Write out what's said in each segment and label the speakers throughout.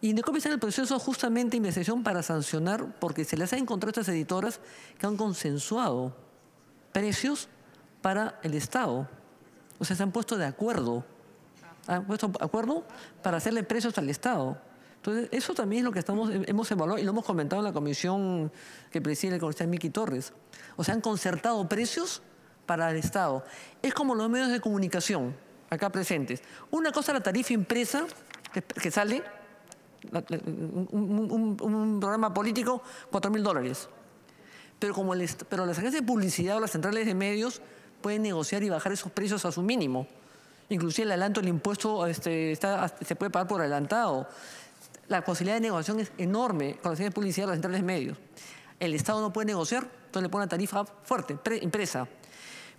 Speaker 1: Y Indecopi está en el proceso justamente de investigación para sancionar, porque se les ha encontrado a estas editoras que han consensuado precios para el Estado. O sea, se han puesto de acuerdo. Han puesto de acuerdo para hacerle precios al Estado. Entonces, eso también es lo que hemos evaluado y lo hemos comentado en la comisión que preside el congresista Miki Torres. O sea, han concertado precios para el Estado. Es como los medios de comunicación acá presentes. Una cosa es la tarifa impresa que sale, un programa político, $4.000. Pero las agencias de publicidad o las centrales de medios pueden negociar y bajar esos precios a su mínimo. Inclusive el adelanto del impuesto se puede pagar por adelantado. La posibilidad de negociación es enorme con las agencias de publicidad o las centrales de medios. El Estado no puede negociar, entonces le pone una tarifa fuerte, impresa.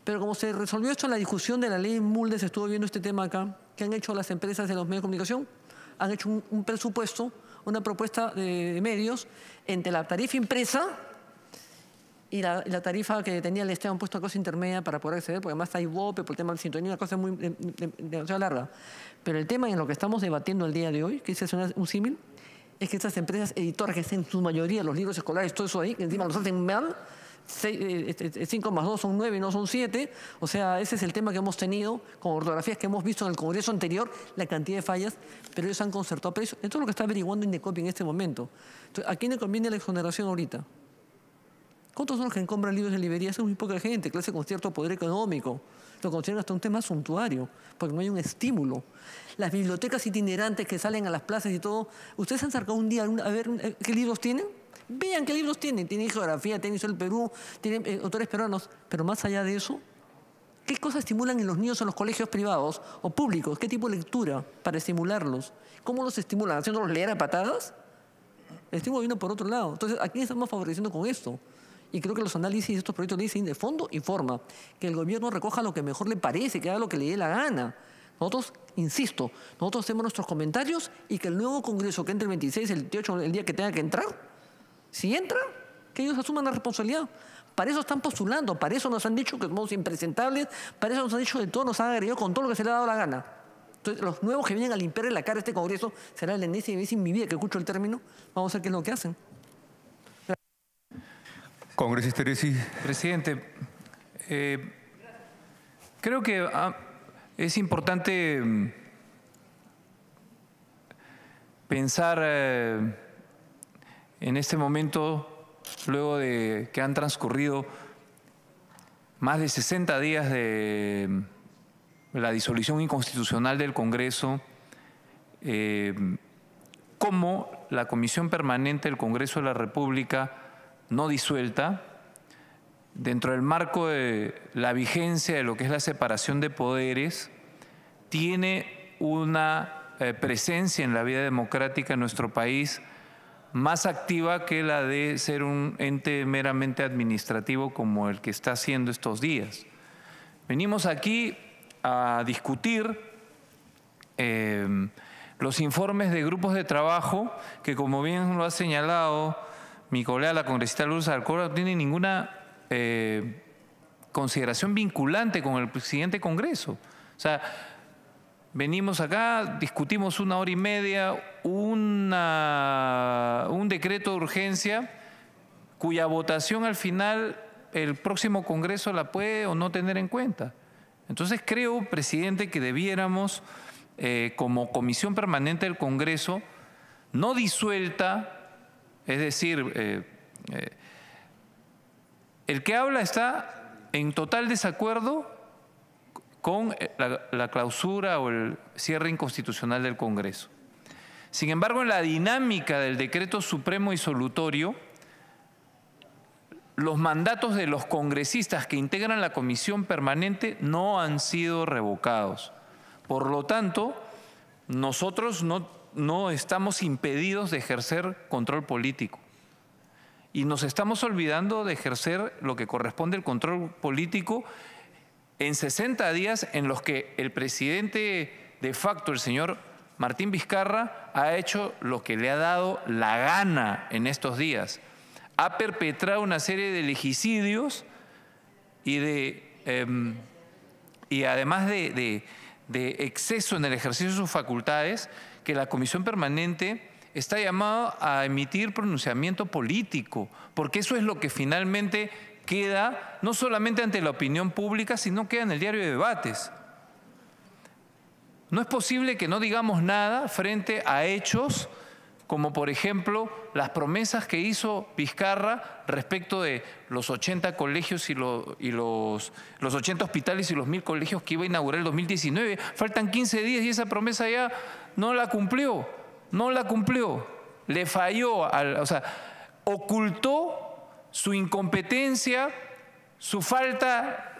Speaker 1: Pero como se resolvió esto en la discusión de la ley Mulder, se estuvo viendo este tema acá, que han hecho las empresas de los medios de comunicación, han hecho un presupuesto, una propuesta de medios entre la tarifa impresa y la tarifa que tenía el Estado, han puesto una cosa intermedia para poder acceder, porque además hay IVOPE, por el tema de sintonía, una cosa muy demasiado larga. Pero el tema en lo que estamos debatiendo el día de hoy, que es un símil, es que estas empresas editoras, que en su mayoría los libros escolares, todo eso ahí, que encima los hacen mal, 5 más 2 son 9 y no son 7. O sea, ese es el tema que hemos tenido con ortografías que hemos visto en el Congreso anterior, la cantidad de fallas, pero ellos han concertado precios. Esto es lo que está averiguando Indecopi en este momento. Entonces, ¿a quién le conviene la exoneración ahorita? ¿Cuántos son los que compran libros en librerías? Es muy poca gente, clase con cierto poder económico. Lo consideran hasta un tema suntuario, porque no hay un estímulo. Las bibliotecas itinerantes que salen a las plazas y todo, ¿ustedes han sacado un día a ver qué libros tienen? Vean qué libros tienen. Tienen geografía, tienen historia del Perú, tienen autores peruanos. Pero más allá de eso, ¿qué cosas estimulan en los niños en los colegios privados o públicos? ¿Qué tipo de lectura para estimularlos? ¿Cómo los estimulan? ¿Haciéndolos leer a patadas? El estímulo viene por otro lado. Entonces, ¿a quién estamos favoreciendo con esto? Y creo que los análisis de estos proyectos dicen de fondo y forma, que el gobierno recoja lo que mejor le parece, que haga lo que le dé la gana. Nosotros, insisto, nosotros hacemos nuestros comentarios y que el nuevo Congreso que entre el 26, el 28, el día que tenga que entrar, si entra, que ellos asuman la responsabilidad. Para eso están postulando, para eso nos han dicho que somos impresentables, para eso nos han dicho de todo, nos han agredido con todo lo que se le ha dado la gana. Entonces, los nuevos que vienen a limpiarle la cara a este Congreso, será el enésima vez en mi vida que escucho el término, vamos a ver qué es lo que hacen.
Speaker 2: Congresista Teresi.
Speaker 3: Presidente, creo que es importante pensar en este momento, luego de que han transcurrido más de 60 días de la disolución inconstitucional del Congreso, cómo la Comisión Permanente del Congreso de la República no disuelta, dentro del marco de la vigencia de lo que es la separación de poderes, tiene una presencia en la vida democrática en nuestro país más activa que la de ser un ente meramente administrativo como el que está haciendo estos días. Venimos aquí a discutir los informes de grupos de trabajo que, como bien lo ha señalado mi colega, la congresista Lourdes Alcoba, no tiene ninguna consideración vinculante con el siguiente Congreso. O sea, venimos acá, discutimos 1 hora y media un decreto de urgencia cuya votación al final el próximo Congreso la puede o no tener en cuenta. Entonces creo, presidente, que debiéramos, como Comisión Permanente del Congreso, no disuelta, es decir, el que habla está en total desacuerdo con la clausura o el cierre inconstitucional del Congreso. Sin embargo, en la dinámica del decreto supremo disolutorio, los mandatos de los congresistas que integran la comisión permanente no han sido revocados. Por lo tanto, nosotros no estamos impedidos de ejercer control político. Y nos estamos olvidando de ejercer lo que corresponde al control político en 60 días en los que el presidente de facto, el señor Martín Vizcarra, ha hecho lo que le ha dado la gana en estos días. Ha perpetrado una serie de legicidios y además de exceso en el ejercicio de sus facultades que la Comisión Permanente está llamado a emitir pronunciamiento político, porque eso es lo que finalmente queda no solamente ante la opinión pública, sino queda en el diario de debates. No es posible que no digamos nada frente a hechos como, por ejemplo, las promesas que hizo Vizcarra respecto de los 80 colegios y los 80 hospitales y los 1000 colegios que iba a inaugurar el 2019. Faltan 15 días y esa promesa ya no la cumplió, le falló, o sea, ocultó su incompetencia, su falta,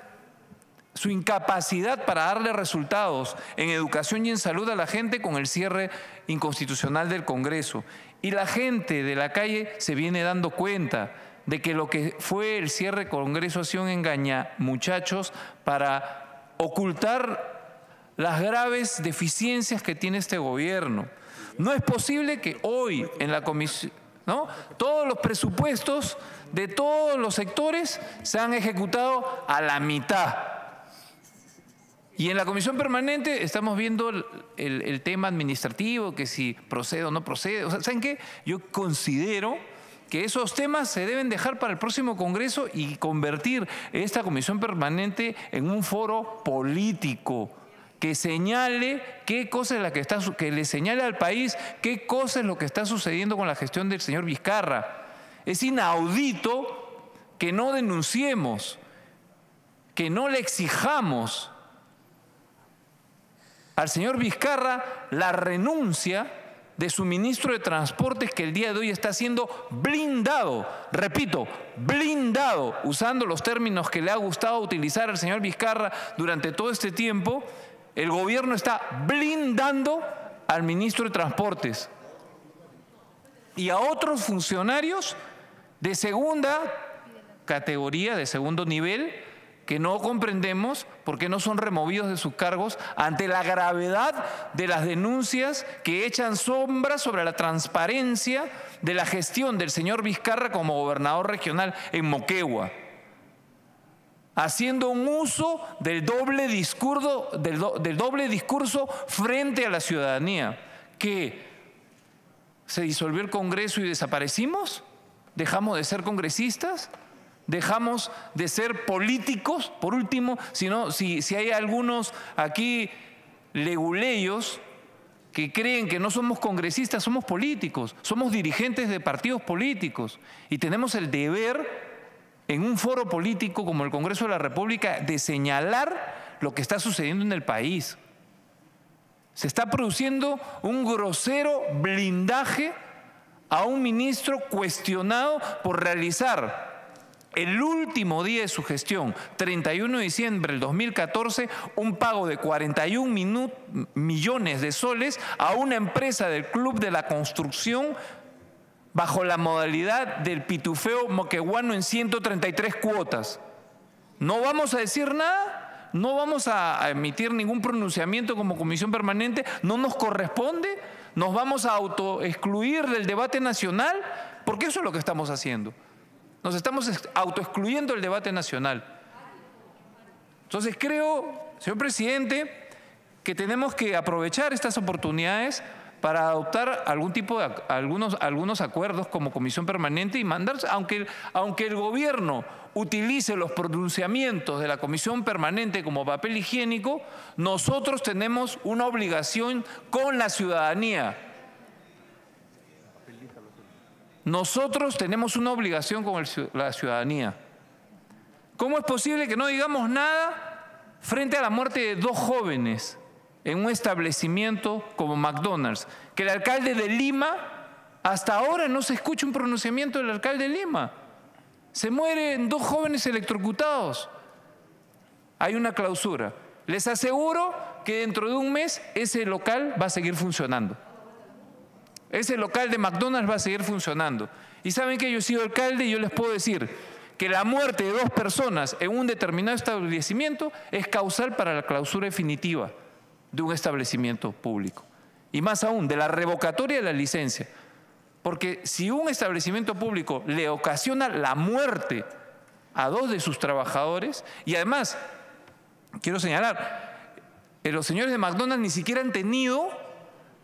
Speaker 3: su incapacidad para darle resultados en educación y en salud a la gente con el cierre inconstitucional del Congreso. Y la gente de la calle se viene dando cuenta de que lo que fue el cierre del Congreso ha sido un engañamuchachos para ocultar las graves deficiencias que tiene este gobierno. No es posible que hoy en la comisión, ¿no?, todos los presupuestos de todos los sectores se han ejecutado a la mitad. Y en la comisión permanente estamos viendo el tema administrativo, que si procede o no procede. O sea, ¿saben qué? Yo considero que esos temas se deben dejar para el próximo Congreso y convertir esta comisión permanente en un foro político que señale qué cosa es la que le señale al país qué cosa es lo que está sucediendo con la gestión del señor Vizcarra. Es inaudito que no denunciemos, que no le exijamos al señor Vizcarra la renuncia de su ministro de Transportes, que el día de hoy está siendo blindado, repito, blindado, usando los términos que le ha gustado utilizar al señor Vizcarra durante todo este tiempo. El gobierno está blindando al ministro de Transportes y a otros funcionarios de segunda categoría, de segundo nivel, que no comprendemos por qué no son removidos de sus cargos ante la gravedad de las denuncias que echan sombra sobre la transparencia de la gestión del señor Vizcarra como gobernador regional en Moquegua, haciendo un uso del doble discurso frente a la ciudadanía. ¿Qué? ¿Se disolvió el Congreso y desaparecimos? ¿Dejamos de ser congresistas? ¿Dejamos de ser políticos? Por último, si hay algunos aquí leguleyos que creen que no somos congresistas, somos políticos, somos dirigentes de partidos políticos y tenemos el deber en un foro político como el Congreso de la República de señalar lo que está sucediendo en el país. Se está produciendo un grosero blindaje a un ministro cuestionado por realizar el último día de su gestión, 31 de diciembre del 2014, un pago de 41 millones de soles a una empresa del Club de la Construcción bajo la modalidad del pitufeo moqueguano en 133 cuotas. No vamos a decir nada, no vamos a emitir ningún pronunciamiento como comisión permanente, no nos corresponde, nos vamos a autoexcluir del debate nacional, porque eso es lo que estamos haciendo. Nos estamos autoexcluyendo del debate nacional. Entonces creo, señor presidente, que tenemos que aprovechar estas oportunidades para adoptar algún tipo de algunos acuerdos como comisión permanente y mandar, aunque el gobierno utilice los pronunciamientos de la comisión permanente como papel higiénico, nosotros tenemos una obligación con la ciudadanía. Nosotros tenemos una obligación con la ciudadanía. ¿Cómo es posible que no digamos nada frente a la muerte de 2 jóvenes en un establecimiento como McDonald's? Que el alcalde de Lima, hasta ahora no se escucha un pronunciamiento del alcalde de Lima. Se mueren 2 jóvenes electrocutados. Hay una clausura. Les aseguro que dentro de un mes ese local va a seguir funcionando. Ese local de McDonald's va a seguir funcionando. Y saben que yo he sido alcalde y yo les puedo decir que la muerte de 2 personas en un determinado establecimiento es causal para la clausura definitiva de un establecimiento público. Y más aún, de la revocatoria de la licencia. Porque si un establecimiento público le ocasiona la muerte a 2 de sus trabajadores, y además, quiero señalar, los señores de McDonald's ni siquiera han tenido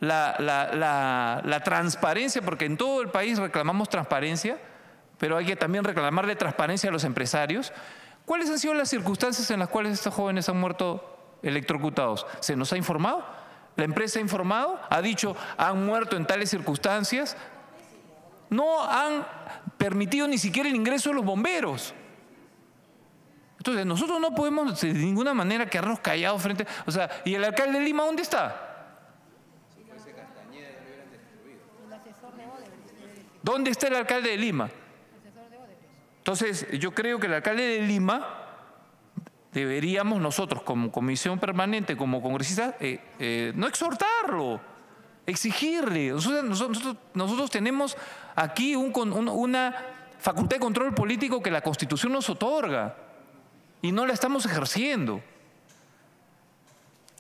Speaker 3: la transparencia, porque en todo el país reclamamos transparencia, pero hay que también reclamarle transparencia a los empresarios. ¿Cuáles han sido las circunstancias en las cuales estos jóvenes han muerto electrocutados? ¿Se nos ha informado? ¿La empresa ha informado? ¿Ha dicho han muerto en tales circunstancias? No han permitido ni siquiera el ingreso de los bomberos. Entonces, nosotros no podemos de ninguna manera quedarnos callados frente... O sea, ¿y el alcalde de Lima dónde está? ¿Dónde está el alcalde de Lima? Entonces, yo creo que el alcalde de Lima deberíamos nosotros, como comisión permanente, como congresistas, no exhortarlo, exigirle. Nosotros tenemos aquí una facultad de control político que la Constitución nos otorga y no la estamos ejerciendo.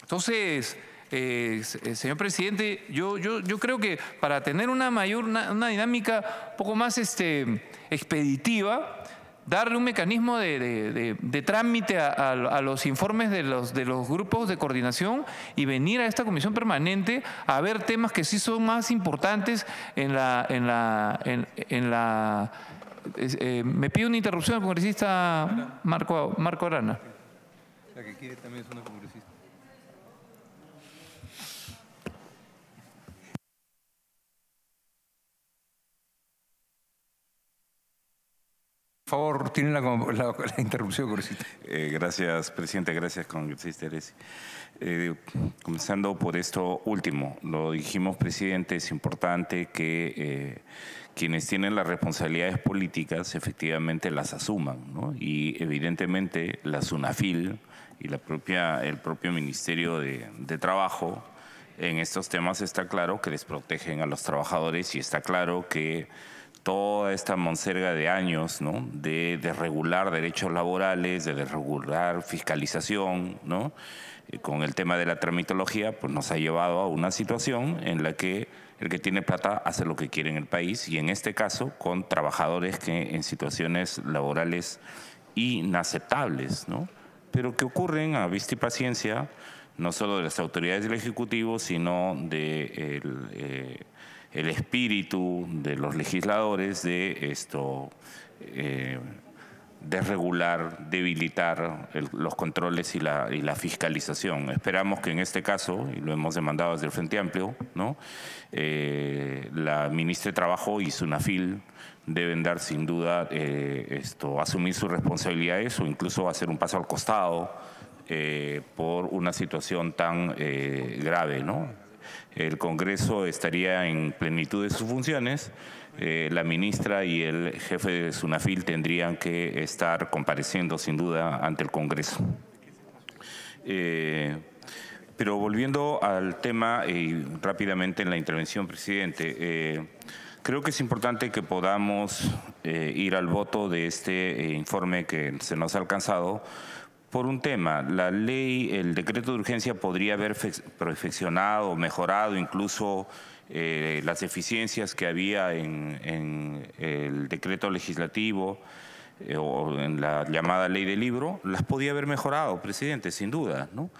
Speaker 3: Entonces, señor presidente, yo creo que para tener una dinámica un poco más expeditiva, darle un mecanismo de trámite a los informes de los grupos de coordinación y venir a esta comisión permanente a ver temas que sí son más importantes me pido una interrupción al congresista Marco Arana.
Speaker 2: La que quiere también es una congresista. Por favor, tiene la interrupción, congresista.
Speaker 4: Gracias, presidente. Gracias, congresista Teresi. Comenzando por esto último, lo dijimos, presidente, es importante que quienes tienen las responsabilidades políticas efectivamente las asuman, ¿no? Y evidentemente la SUNAFIL y el propio Ministerio de Trabajo en estos temas está claro que les protegen a los trabajadores y está claro que toda esta monserga de años, ¿no?, de desregular derechos laborales, de desregular fiscalización, ¿no?, con el tema de la tramitología, pues nos ha llevado a una situación en la que el que tiene plata hace lo que quiere en el país y en este caso con trabajadores que en situaciones laborales inaceptables, ¿no?, pero que ocurren a vista y paciencia no solo de las autoridades del Ejecutivo, sino de el espíritu de los legisladores de desregular, debilitar los controles y la fiscalización. Esperamos que en este caso, y lo hemos demandado desde el Frente Amplio, ¿no?, la ministra de Trabajo y SUNAFIL deben dar sin duda, asumir sus responsabilidades o incluso hacer un paso al costado por una situación tan grave, ¿no? El Congreso estaría en plenitud de sus funciones, la ministra y el jefe de SUNAFIL tendrían que estar compareciendo sin duda ante el Congreso. Pero volviendo al tema y rápidamente en la intervención, presidente, creo que es importante que podamos ir al voto de este informe que se nos ha alcanzado. Por un tema, la ley, el decreto de urgencia podría haber perfeccionado, mejorado incluso las deficiencias que había en el decreto legislativo o en la llamada ley del libro, las podía haber mejorado, presidente, sin duda, ¿no?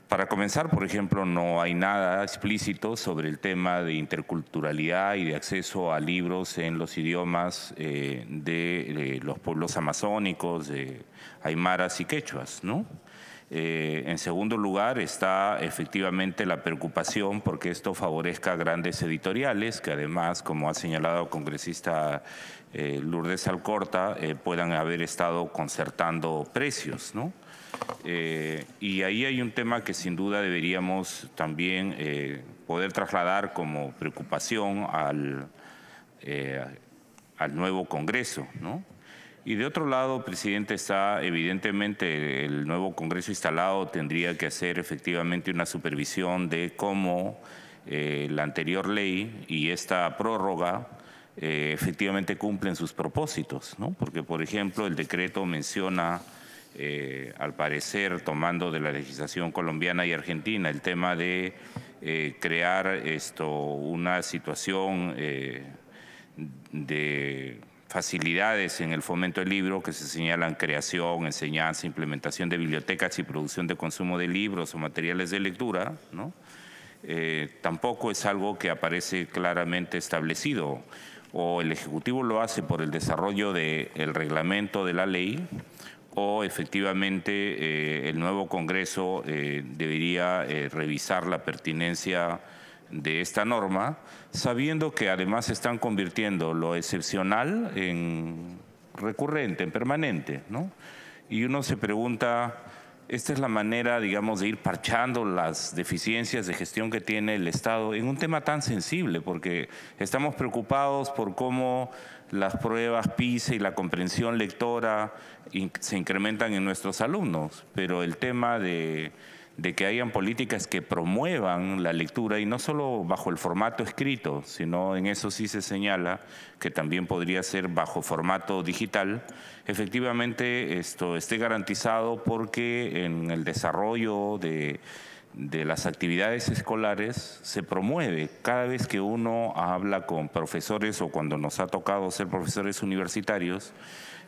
Speaker 4: Para comenzar, por ejemplo, no hay nada explícito sobre el tema de interculturalidad y de acceso a libros en los idiomas de los pueblos amazónicos, de aymaras y quechuas, ¿no? En segundo lugar está efectivamente la preocupación porque esto favorezca a grandes editoriales que además, como ha señalado el congresista Lourdes Alcorta, puedan haber estado concertando precios, ¿no? Y ahí hay un tema que sin duda deberíamos también poder trasladar como preocupación al nuevo Congreso, ¿no? Y de otro lado, presidente, está evidentemente el nuevo Congreso instalado tendría que hacer efectivamente una supervisión de cómo la anterior ley y esta prórroga efectivamente cumplen sus propósitos, ¿no? Porque, por ejemplo, el decreto menciona al parecer, tomando de la legislación colombiana y argentina, el tema de crear una situación de facilidades en el fomento del libro que se señalan creación, enseñanza, implementación de bibliotecas y producción de consumo de libros o materiales de lectura, ¿no? tampoco es algo que aparece claramente establecido. O el Ejecutivo lo hace por el desarrollo del reglamento de la ley, o efectivamente el nuevo Congreso debería revisar la pertinencia de esta norma, sabiendo que además se están convirtiendo lo excepcional en recurrente, en permanente, ¿no? Y uno se pregunta, ¿esta es la manera, digamos, de ir parchando las deficiencias de gestión que tiene el Estado en un tema tan sensible? Porque estamos preocupados por cómo las pruebas PISA y la comprensión lectora se incrementan en nuestros alumnos, pero el tema de que hayan políticas que promuevan la lectura, y no solo bajo el formato escrito, sino en eso sí se señala que también podría ser bajo formato digital, efectivamente esto esté garantizado, porque en el desarrollo de las actividades escolares se promueve. Cada vez que uno habla con profesores o cuando nos ha tocado ser profesores universitarios,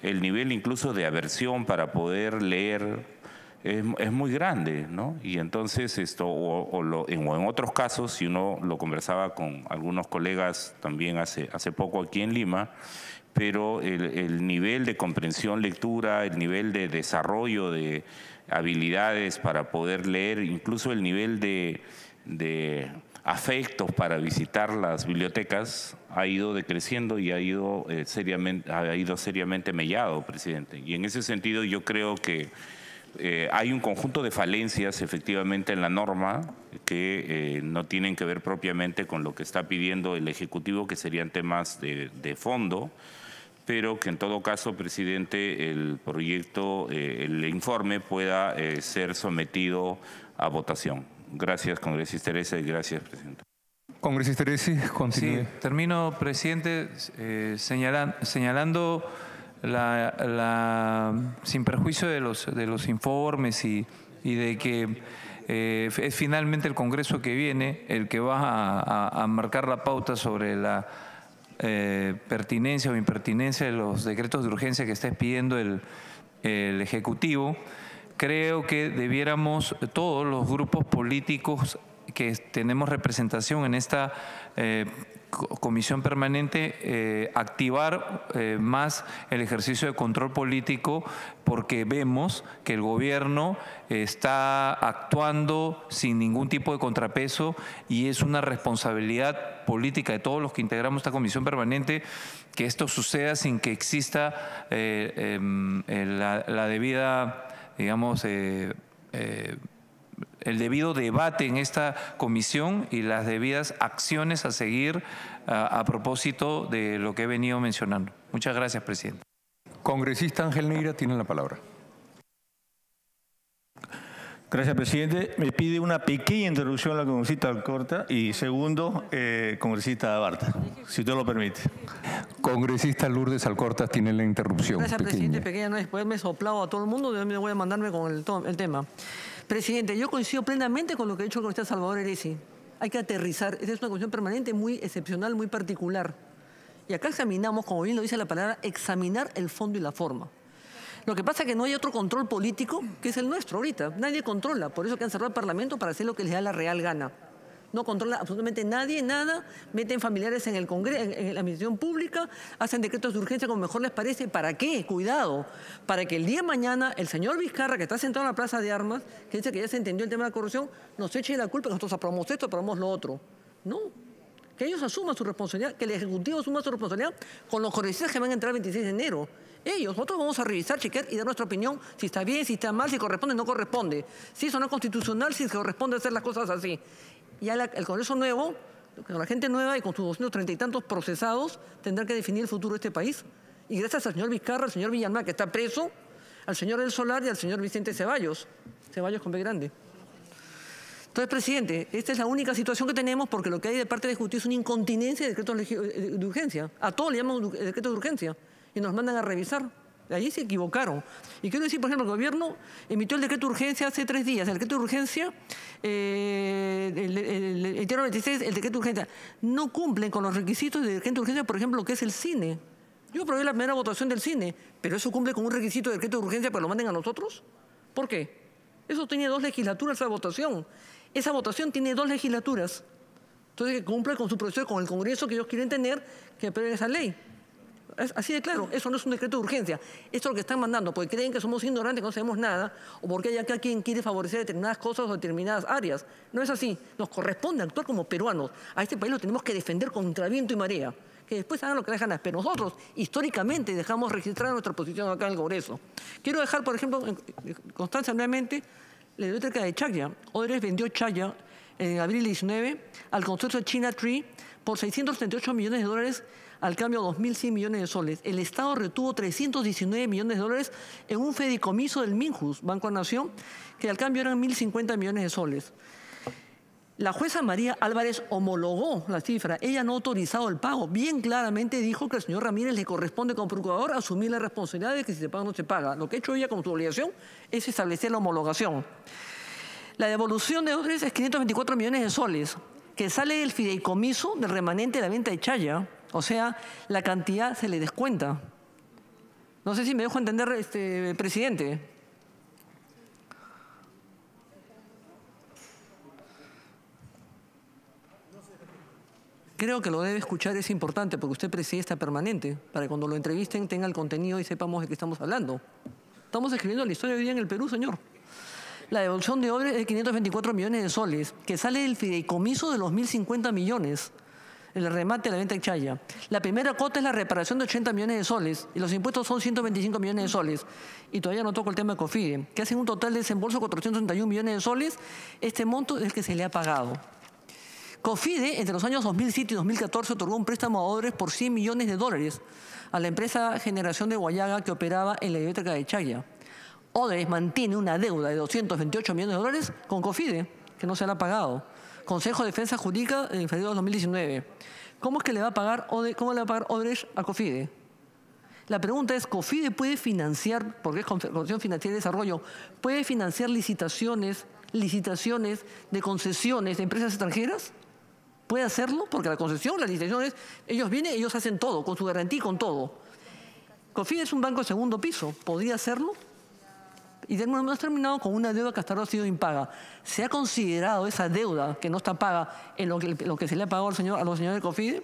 Speaker 4: el nivel incluso de aversión para poder leer es muy grande, ¿no? Y entonces en otros casos, si uno lo conversaba con algunos colegas también hace poco aquí en Lima, pero el nivel de comprensión lectura, el nivel de desarrollo de habilidades para poder leer, incluso el nivel de afectos para visitar las bibliotecas ha ido decreciendo y ha ido seriamente mellado, presidente. Y en ese sentido yo creo que hay un conjunto de falencias efectivamente en la norma que no tienen que ver propiamente con lo que está pidiendo el Ejecutivo, que serían temas de fondo, pero que en todo caso, presidente, el proyecto, el informe pueda ser sometido a votación. Gracias, congresista Teresa, y gracias, presidente.
Speaker 2: Congresista Teresa, continúe.
Speaker 3: Sí, termino, presidente, señalando sin perjuicio de los informes y de que es finalmente el Congreso que viene el que va a marcar la pauta sobre la pertinencia o impertinencia de los decretos de urgencia que está pidiendo el Ejecutivo. Creo que debiéramos, todos los grupos políticos que tenemos representación en esta comisión permanente, activar más el ejercicio de control político, porque vemos que el gobierno está actuando sin ningún tipo de contrapeso y es una responsabilidad política de todos los que integramos esta comisión permanente que esto suceda sin que exista la debida, digamos, el debido debate en esta comisión y las debidas acciones a seguir a propósito de lo que he venido mencionando. Muchas gracias, presidente.
Speaker 2: Congresista Ángel Neira tiene la palabra.
Speaker 5: Gracias, presidente. Me pide una pequeña introducción la congresista Alcorta y segundo, congresista Barta, si usted lo permite.
Speaker 2: Congresista Lourdes Alcorta tiene la interrupción.
Speaker 1: Gracias, presidente. Pequeña, no después me he soplado a todo el mundo, me voy a mandarme con el tema. Presidente, yo coincido plenamente con lo que ha dicho el congresista Salvador Heresi. Hay que aterrizar. Esta es una comisión permanente muy excepcional, muy particular. Y acá examinamos, como bien lo dice la palabra, examinar el fondo y la forma. Lo que pasa es que no hay otro control político que es el nuestro ahorita. Nadie controla. Por eso que han cerrado el Parlamento para hacer lo que les da la real gana. No controla absolutamente nadie, nada. Meten familiares en el Congreso, en la administración pública, hacen decretos de urgencia como mejor les parece. ¿Para qué? Cuidado. Para que el día de mañana el señor Vizcarra, que está sentado en la Plaza de Armas, que dice que ya se entendió el tema de la corrupción, nos eche la culpa que nosotros aprobamos esto, aprobamos lo otro. No. Que ellos asuman su responsabilidad, que el Ejecutivo asuma su responsabilidad con los congresistas que van a entrar el 26 de enero. Nosotros vamos a revisar, chequear y dar nuestra opinión, si está bien, si está mal, si corresponde o no corresponde. Si eso no es constitucional, si corresponde hacer las cosas así. Ya el Congreso nuevo, con la gente nueva y con sus 230 y tantos procesados, tendrán que definir el futuro de este país. Y gracias al señor Vizcarra, al señor Villamar, que está preso, al señor El Solar y al señor Vicente Ceballos con B grande. Entonces, presidente, esta es la única situación que tenemos, porque lo que hay de parte del Ejecutivo es una incontinencia de decretos de urgencia. A todos le llamamos decretos de urgencia y nos mandan a revisar. Allí se equivocaron. Y quiero decir, por ejemplo, el gobierno emitió el decreto de urgencia hace 3 días. El decreto de urgencia, el 26, el decreto de urgencia, no cumplen con los requisitos del decreto de urgencia, por ejemplo, lo que es el cine. Yo aprobé la primera votación del cine, pero eso cumple con un requisito del decreto de urgencia para que lo manden a nosotros. ¿Por qué? Eso tenía 2 legislaturas esa votación. Esa votación tiene 2 legislaturas. Entonces, que cumpla con su proceso, con el Congreso que ellos quieren tener, que aprueben esa ley. Es así de claro, eso no es un decreto de urgencia. Esto es lo que están mandando, porque creen que somos ignorantes, que no sabemos nada, o porque hay acá quien quiere favorecer determinadas cosas o determinadas áreas. No es así. Nos corresponde actuar como peruanos. A este país lo tenemos que defender contra viento y marea. Que después hagan lo que les ganas. Pero nosotros, históricamente, dejamos registrar nuestra posición acá en el Congreso. Quiero dejar, por ejemplo, constancia nuevamente, la hidroeléctrica de Chaya. Odebrecht vendió Chaya en abril 19 al consorcio China Tree por 638 millones de dólares al cambio de 2.100 millones de soles. El Estado retuvo 319 millones de dólares en un fideicomiso del Minjus, Banco Nación, que al cambio eran 1.050 millones de soles. La jueza María Álvarez homologó la cifra. Ella no ha autorizado el pago. Bien claramente dijo que al señor Ramírez le corresponde como procurador asumir la responsabilidad de que si se paga o no se paga. Lo que ha hecho ella como su obligación es establecer la homologación. La devolución de Odebrecht es 524 millones de soles, que sale del fideicomiso del remanente de la venta de Chaya. O sea, la cantidad se le descuenta. No sé si me dejo entender, presidente. Creo que lo debe escuchar, es importante, porque usted preside esta permanente, para que cuando lo entrevisten tenga el contenido y sepamos de qué estamos hablando. Estamos escribiendo la historia de hoy día en el Perú, señor. La devolución de Odebrecht es de 524 millones de soles, que sale del fideicomiso de los 1.050 millones, el remate de la venta de Chaya. La primera cuota es la reparación de 80 millones de soles, y los impuestos son 125 millones de soles. Y todavía no toco el tema de COFIDE, que hacen un total de desembolso de 431 millones de soles. Este monto es el que se le ha pagado. COFIDE, entre los años 2007 y 2014, otorgó un préstamo a Odebrecht por 100 millones de dólares a la empresa Generación de Guayaga, que operaba en la hidroeléctrica de Chaya. Odebrecht mantiene una deuda de 228 millones de dólares con COFIDE, que no se le ha pagado. Consejo de Defensa Jurídica en febrero de 2019. ¿Cómo es que le va a pagar Odebrecht a COFIDE? La pregunta es, ¿COFIDE puede financiar, porque es Comisión Financiera y Desarrollo, puede financiar licitaciones de concesiones de empresas extranjeras? ¿Puede hacerlo? Porque la concesión, las licitaciones, ellos vienen, ellos hacen todo, con su garantía y con todo. COFIDE es un banco de segundo piso, ¿podría hacerlo? Y hemos terminado con una deuda que hasta ahora ha sido impaga. ¿Se ha considerado esa deuda que no está paga en lo que se le ha pagado a los señores de COFIDE?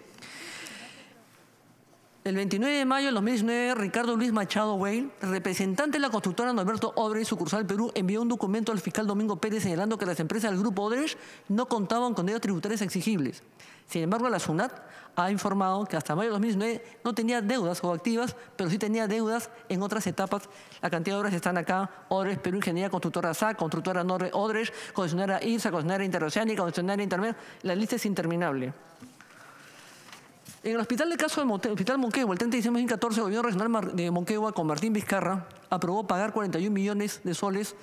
Speaker 1: El 29 de mayo de 2019, Ricardo Luis Machado Weil, representante de la constructora Norberto Odebrecht, sucursal Perú, envió un documento al fiscal Domingo Pérez señalando que las empresas del grupo Odebrecht no contaban con deudas tributarias exigibles. Sin embargo, la SUNAT ha informado que hasta mayo de 2019 no tenía deudas o activas, pero sí tenía deudas en otras etapas. La cantidad de obras están acá: Odebrecht Perú Ingeniería, Constructora SAC, Constructora Norte Odebrecht, concesionaria IRSA, concesionaria Interoceánica, concesionaria Intermedia. La lista es interminable. En el hospital de caso del Hospital Moquegua, el 30 de diciembre de 2014, el gobierno regional de Moquegua, con Martín Vizcarra, aprobó pagar 41 millones de soles,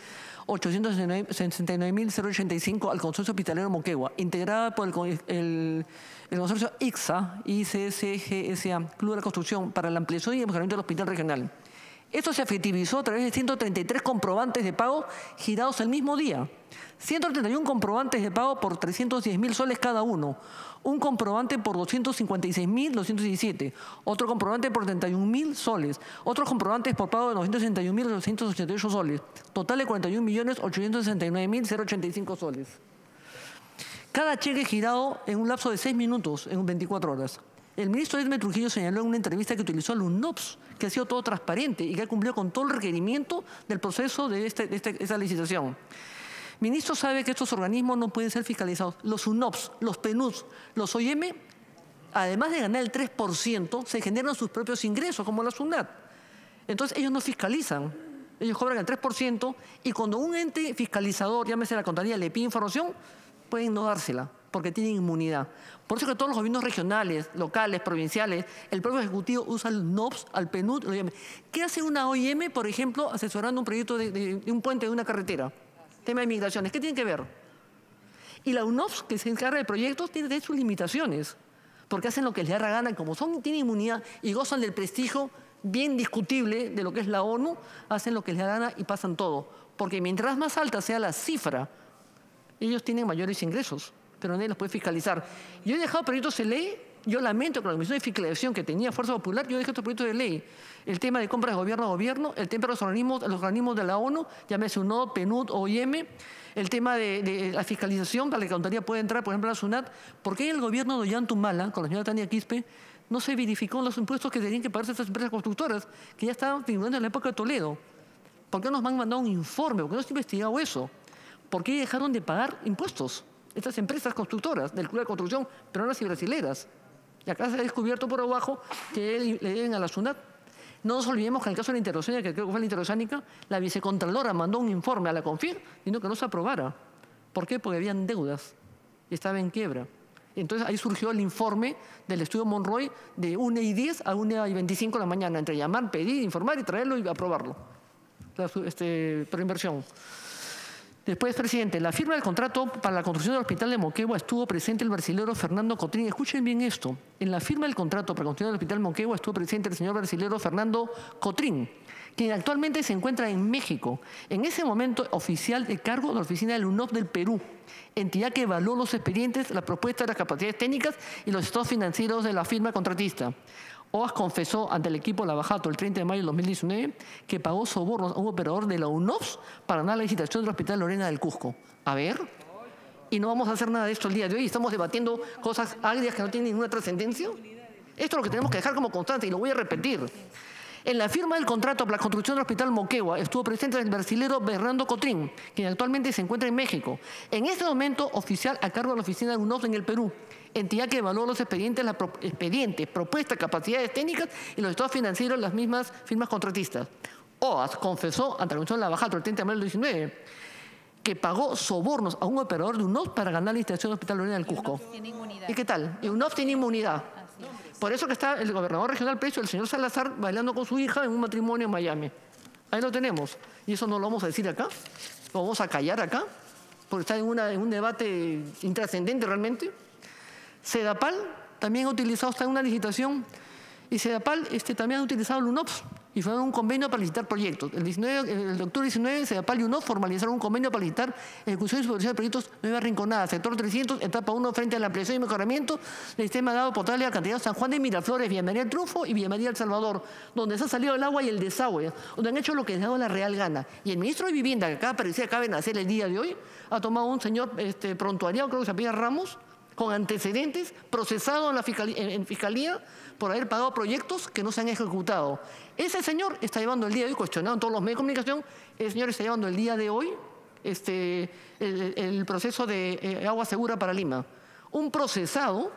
Speaker 1: 869.085 al consorcio hospitalero Moquegua, integrada por el consorcio ICSGSA, Club de la Construcción, para la ampliación y mejoramiento del hospital regional. Esto se efectivizó a través de 133 comprobantes de pago girados el mismo día. 131 comprobantes de pago por 310.000 soles cada uno. Un comprobante por 256.217. Otro comprobante por 31.000 soles. Otros comprobantes por pago de 961.288 soles. Total de 41.869.085 soles. Cada cheque girado en un lapso de 6 minutos, en 24 horas. El ministro Edme Trujillo señaló en una entrevista que utilizó el UNOPS, que ha sido todo transparente y que ha cumplido con todo el requerimiento del proceso de esta licitación. Ministro sabe que estos organismos no pueden ser fiscalizados. Los UNOPS, los PNUDs, los OIM, además de ganar el 3%, se generan sus propios ingresos, como la SUNAT. Entonces ellos no fiscalizan, ellos cobran el 3% y cuando un ente fiscalizador, llámese la Contraloría, le pide información, pueden no dársela, porque tienen inmunidad. Por eso que todos los gobiernos regionales, locales, provinciales, el propio Ejecutivo usa al NOPS, al PNUD, al OIM. ¿Qué hace una OIM, por ejemplo, asesorando un proyecto de un puente, de una carretera? Tema de migraciones, ¿qué tiene que ver? Y la UNOPS, que se encarga de proyectos, tiene sus limitaciones, porque hacen lo que les da la gana, y como tienen inmunidad y gozan del prestigio bien discutible de lo que es la ONU, hacen lo que les da la gana y pasan todo. Porque mientras más alta sea la cifra, ellos tienen mayores ingresos, pero nadie los puede fiscalizar. Yo he dejado proyectos de ley Yo lamento que la Comisión de Fiscalización que tenía Fuerza Popular, yo dejé estos proyectos de ley. El tema de compras de gobierno a gobierno, el tema de los organismos de la ONU, llámese UNOD, PNUD, OIM, el tema de la fiscalización para que la Contraloría pueda entrar, por ejemplo, a la SUNAT. ¿Por qué en el gobierno de Ollantumala, con la señora Tania Quispe, no se verificó los impuestos que tenían que pagarse estas empresas constructoras, que ya estaban figurando en la época de Toledo? ¿Por qué nos han mandado un informe? ¿Por qué no se ha investigado eso? ¿Por qué dejaron de pagar impuestos estas empresas constructoras del Club de Construcción peruanas y brasileras? Y acá se ha descubierto por abajo que le deben a la SUNAT. No nos olvidemos que en el caso de la interoceánica, que creo que fue la interoceánica, la vicecontralora mandó un informe a la CONFIR diciendo que no se aprobara. ¿Por qué? Porque habían deudas y estaba en quiebra. Entonces ahí surgió el informe del estudio Monroy de 1:10 a 1:25 de la mañana, entre llamar, pedir, informar y traerlo y aprobarlo. Por inversión. Después, presidente, la firma del contrato para la construcción del hospital de Moquegua estuvo presente el brasilero Fernando Cotrim. Escuchen bien esto. En la firma del contrato para construir el hospital de Moquegua estuvo presente el señor brasilero Fernando Cotrim, quien actualmente se encuentra en México. En ese momento, oficial de cargo de la oficina del UNOF del Perú, entidad que evaluó los expedientes, las propuestas, las capacidades técnicas y los estados financieros de la firma contratista. OAS confesó ante el equipo Lavajato el 30 de mayo de 2019 que pagó sobornos a un operador de la UNOPS para ganar la licitación del Hospital Lorena del Cusco. A ver, y no vamos a hacer nada de esto el día de hoy. Estamos debatiendo cosas agrias que no tienen ninguna trascendencia. Esto es lo que tenemos que dejar como constante y lo voy a repetir. En la firma del contrato para la construcción del Hospital Moquegua estuvo presente el brasilero Fernando Cotrim, quien actualmente se encuentra en México. En este momento, oficial a cargo de la oficina de UNOPS en el Perú, entidad que evaluó los expedientes, propuestas, capacidades técnicas y los estados financieros de las mismas firmas contratistas. OAS confesó ante la Comisión de Lavajato el 30 de mayo del 2019 que pagó sobornos a un operador de UNOPS para ganar la instalación del Hospital Lorena del Cusco. ¿Y qué tal? UNOPS tiene inmunidad. Por eso que está el gobernador regional preso, el señor Salazar, bailando con su hija en un matrimonio en Miami. Ahí lo tenemos. Y eso no lo vamos a decir acá. Lo vamos a callar acá, porque está en un debate intrascendente realmente. Sedapal también ha utilizado, está en una licitación, y Sedapal también ha utilizado el UNOPS y fue un convenio para licitar proyectos. El octubre 19, Sedapal y UNOPS formalizaron un convenio para licitar ejecución y supervisión de proyectos Nueva Rinconada, sector 300, etapa 1, frente a la ampliación y mejoramiento del sistema de agua potable alcantarillado San Juan de Miraflores, Villa María del Triunfo y Villa María del Salvador, donde se ha salido el agua y el desagüe, donde han hecho lo que les ha dado la real gana. Y el ministro de Vivienda, que acá parecía que acaba de nacer el día de hoy, ha tomado un señor prontuariado, creo que se apellida Ramos, con antecedentes, procesado en fiscalía por haber pagado proyectos que no se han ejecutado. Ese señor está llevando el día de hoy, cuestionado en todos los medios de comunicación, el señor está llevando el día de hoy el proceso de agua segura para Lima. Un procesado,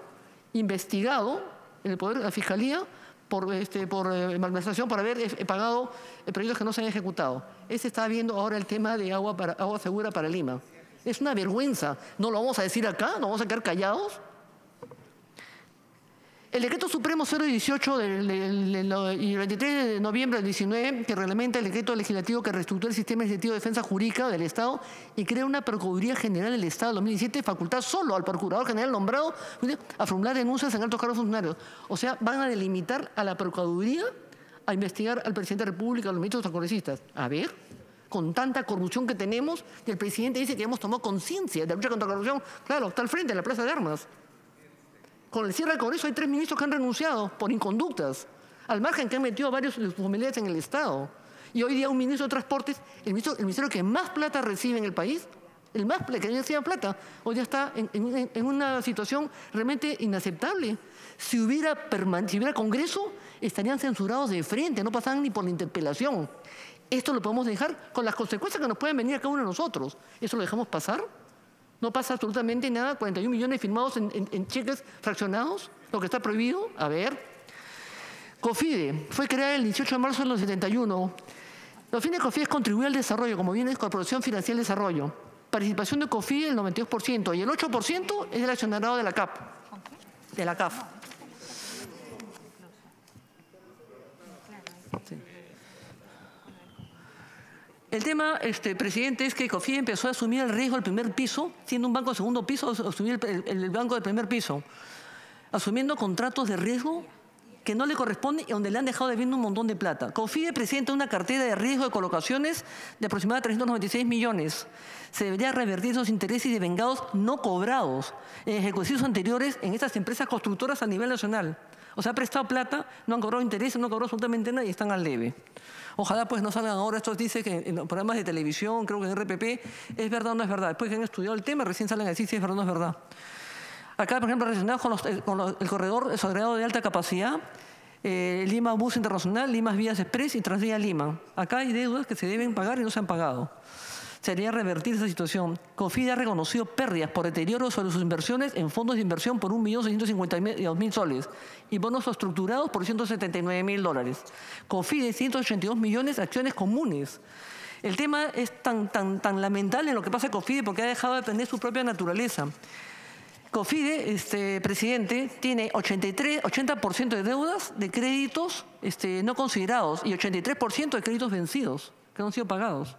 Speaker 1: investigado en el poder de la fiscalía por malversación, por haber pagado proyectos que no se han ejecutado. Ese está viendo ahora el tema de agua segura para Lima. Es una vergüenza. ¿No lo vamos a decir acá? ¿No vamos a quedar callados? El decreto supremo 018 y 23 de noviembre del 19, que reglamenta el decreto legislativo que reestructura el sistema legislativo de defensa jurídica del Estado y crea una Procuraduría General del Estado en 2017, facultad solo al Procurador General nombrado a formular denuncias en altos cargos funcionarios. O sea, van a delimitar a la Procuraduría a investigar al presidente de la República, a los ministros congresistas. A ver, con tanta corrupción que tenemos, y el presidente dice que hemos tomado conciencia de la lucha contra la corrupción. Claro, está al frente de la Plaza de Armas. Con el cierre del Congreso hay 3 ministros que han renunciado por inconductas, al margen que han metido a varios de sus familiares en el Estado. Y hoy día un ministro de Transportes, el ministerio que más plata recibe en el país, el más que recibe plata, hoy día está en una situación realmente inaceptable. Si hubiera Congreso, estarían censurados de frente, no pasaban ni por la interpelación. Esto lo podemos dejar con las consecuencias que nos pueden venir a cada uno de nosotros. ¿Eso lo dejamos pasar? No pasa absolutamente nada, 41 millones firmados en cheques fraccionados, lo que está prohibido. A ver. COFIDE fue creada el 18 de marzo de los 71. Los fines de COFIDE es contribuir al desarrollo, como bien es Corporación Financiera del Desarrollo. Participación de COFIDE el 92% y el 8% es del accionariado de la CAF. De la CAF. Sí. El tema, presidente, es que COFIDE empezó a asumir el riesgo del primer piso, siendo un banco de segundo piso, asumir el banco del primer piso, asumiendo contratos de riesgo que no le corresponde y donde le han dejado debiendo un montón de plata. COFIDE presenta una cartera de riesgo de colocaciones de aproximadamente 396 millones. Se debería revertir esos intereses y devengados no cobrados en ejercicios anteriores en estas empresas constructoras a nivel nacional. O sea, ha prestado plata, no han cobrado intereses, no han cobrado absolutamente nada y están al debe. Ojalá pues no salgan ahora, estos dicen que en los programas de televisión, creo que en RPP, es verdad o no es verdad. Después que han estudiado el tema, recién salen a decir si es verdad o no es verdad. Acá, por ejemplo, relacionados con el corredor agregado de alta capacidad, Lima Bus Internacional, Lima Vías Express y Transvía Lima. Acá hay deudas que se deben pagar y no se han pagado. Sería revertir esa situación. COFIDE ha reconocido pérdidas por deterioro sobre sus inversiones en fondos de inversión por 1.652.000 soles y bonos estructurados por $179.000. COFIDE 182 millones de acciones comunes. El tema es tan lamentable en lo que pasa en COFIDE porque ha dejado de tener su propia naturaleza. COFIDE, presidente, tiene 80% de deudas de créditos no considerados y 83% de créditos vencidos que no han sido pagados.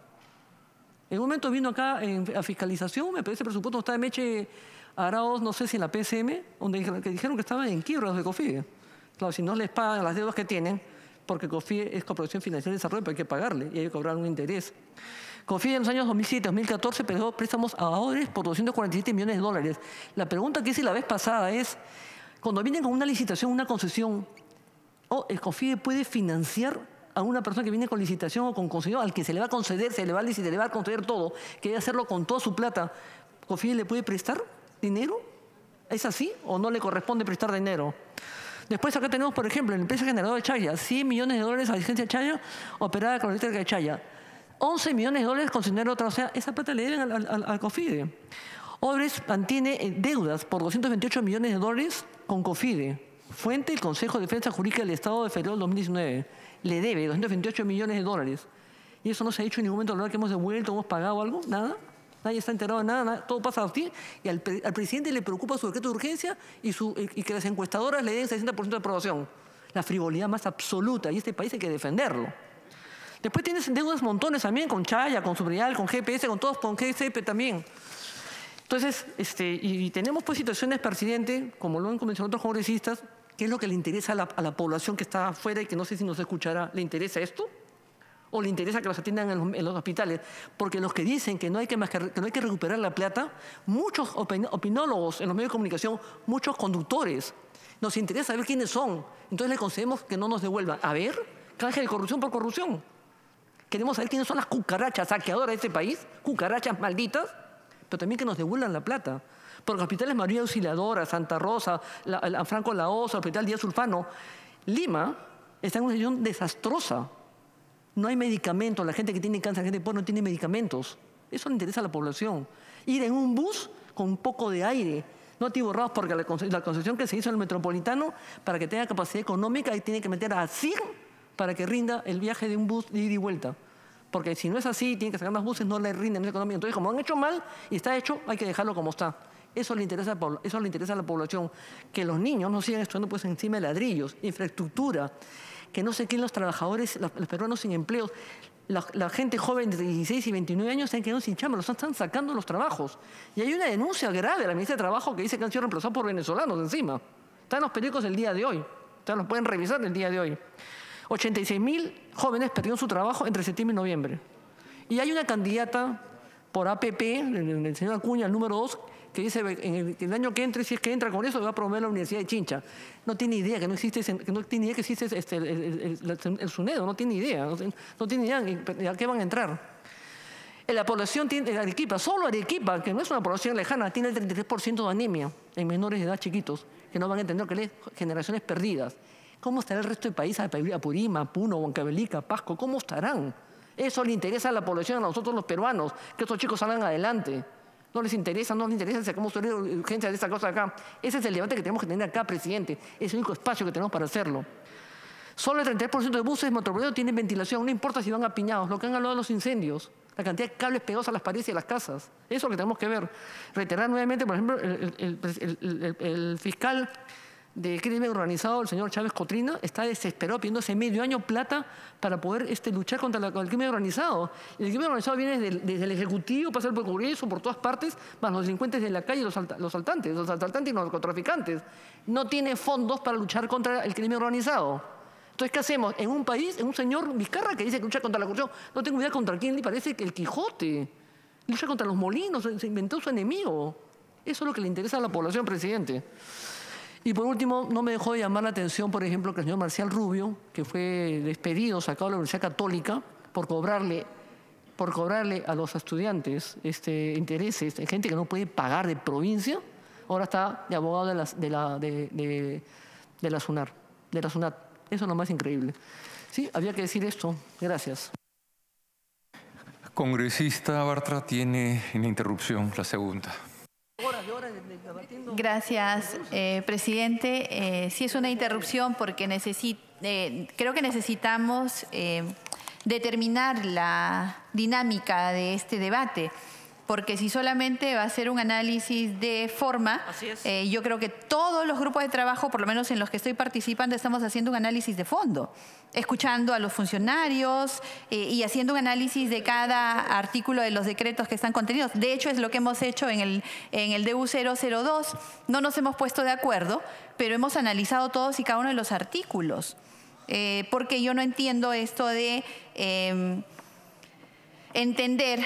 Speaker 1: En un momento vino acá a fiscalización, me parece el presupuesto está de Meche Arauz, no sé si en la PSM, donde dijeron que estaban en quiebra los de COFIDE. Claro, si no les pagan las deudas que tienen, porque COFIDE es Corporación Financiera de Desarrollo, pero hay que pagarle y hay que cobrar un interés. COFIDE en los años 2007-2014 pagó préstamos a ahorros por $247 millones. La pregunta que hice la vez pasada es, cuando vienen con una licitación, una concesión, ¿el COFIDE puede financiar a una persona que viene con licitación o con concesión, al que se le va a conceder, se le va a licitar, le va a conceder todo, que debe hacerlo con toda su plata? ¿COFIDE le puede prestar dinero? ¿Es así o no le corresponde prestar dinero? Después acá tenemos, por ejemplo, la empresa generadora de Chaya, $100 millones a la agencia Chaya, operada con la eléctrica de Chaya. $11 millones considerar otra, o sea, esa plata le deben al COFIDE. Odebrecht mantiene deudas por $228 millones con COFIDE. Fuente, el Consejo de Defensa Jurídica del Estado de febrero del 2019. Le debe $228 millones. Y eso no se ha hecho en ningún momento, la verdad que hemos devuelto, hemos pagado algo, nada. Nadie está enterado de nada, todo pasa así. Y al presidente le preocupa su decreto de urgencia y que las encuestadoras le den 60% de aprobación. La frivolidad más absoluta, y este país hay que defenderlo. Después tienes deudas montones también con Chaya, con Subrial, con GPS, con todos, con GSP también. Entonces, y tenemos pues situaciones, presidente, como lo han mencionado otros congresistas, ¿qué es lo que le interesa a la población que está afuera y que no sé si nos escuchará? ¿Le interesa esto? ¿O le interesa que los atiendan en los hospitales? Porque los que dicen que no hay que recuperar la plata, muchos opinólogos en los medios de comunicación, muchos conductores, nos interesa saber quiénes son. Entonces le concedemos que no nos devuelvan. A ver, canje de corrupción por corrupción. Queremos saber quiénes son las cucarachas saqueadoras de este país, cucarachas malditas, pero también que nos devuelvan la plata. Porque hospitales María Auxiliadora, Santa Rosa, Franco Laosa, Hospital Díaz Ulfano, Lima está en una situación desastrosa. No hay medicamentos, la gente que tiene cáncer, la gente pobre no tiene medicamentos. Eso le interesa a la población. Ir en un bus con un poco de aire, no atiborrados porque la concesión que se hizo en el Metropolitano, para que tenga capacidad económica, y tiene que meter a CIR para que rinda el viaje de un bus de ida y vuelta. Porque si no es así, tiene que sacar más buses, no le rinden la economía. Entonces, como han hecho mal y está hecho, hay que dejarlo como está. Eso le interesa a la población. Que los niños no sigan estudiando pues encima de ladrillos, infraestructura, que no se queden los trabajadores, los peruanos sin empleos. La gente joven de 16 y 29 años se han quedado sin chamba, los están sacando los trabajos. Y hay una denuncia grave a la ministra de Trabajo que dice que han sido reemplazados por venezolanos encima. Está en los periódicos el día de hoy. Ustedes los pueden revisar el día de hoy. 86.000 jóvenes perdieron su trabajo entre septiembre y noviembre. Y hay una candidata por APP, el señor Acuña, el número 2, que dice que el año que entre, si es que entra con eso, va a promover la Universidad de Chincha. No tiene idea que no existe, el SUNEDO, no tiene idea. No tiene idea a qué van a entrar. La población tiene Arequipa, solo Arequipa, que no es una población lejana, tiene el 33% de anemia en menores de edad chiquitos, que no van a entender que es generaciones perdidas. ¿Cómo estará el resto del país? Apurímac, Puno, Huancavelica, Pasco, ¿cómo estarán? Eso le interesa a la población, a nosotros los peruanos, que estos chicos salgan adelante. No les interesa sacamos urgencia de esta cosa acá. Ese es el debate que tenemos que tener acá, presidente. Es el único espacio que tenemos para hacerlo. Solo el 33% de buses metropolitanos tienen ventilación, no importa si van apiñados. Lo que han hablado de los incendios, la cantidad de cables pegados a las paredes y a las casas. Eso es lo que tenemos que ver. Reiterar nuevamente, por ejemplo, el fiscal de crimen organizado, el señor Chávez Cotrina, está desesperado pidiendo hace medio año plata para poder luchar contra el crimen organizado. Y el crimen organizado viene desde el Ejecutivo, pasa por el Congreso, por todas partes, más los delincuentes de la calle, los asaltantes y los narcotraficantes. No tiene fondos para luchar contra el crimen organizado. Entonces, ¿qué hacemos? En un país, en un señor Vizcarra que dice que lucha contra la corrupción, no tengo idea contra quién le parece que el Quijote. Lucha contra los molinos, se inventó su enemigo. Eso es lo que le interesa a la población, presidente. Y por último, no me dejó de llamar la atención, por ejemplo, que el señor Marcial Rubio, que fue despedido, sacado de la Universidad Católica, por cobrarle a los estudiantes intereses, gente que no puede pagar de provincia, ahora está de abogado de la SUNAT. Eso es lo más increíble. Sí, había que decir esto. Gracias.
Speaker 2: Congresista Bartra tiene en interrupción la segunda.
Speaker 6: Gracias, presidente. Sí es una interrupción porque creo que necesitamos determinar la dinámica de este debate, porque si solamente va a ser un análisis de forma, yo creo que todos los grupos de trabajo, por lo menos en los que estoy participando, estamos haciendo un análisis de fondo, escuchando a los funcionarios y haciendo un análisis de cada artículo de los decretos que están contenidos. De hecho, es lo que hemos hecho en el DU 002. No nos hemos puesto de acuerdo, pero hemos analizado todos y cada uno de los artículos. Porque yo no entiendo esto de entender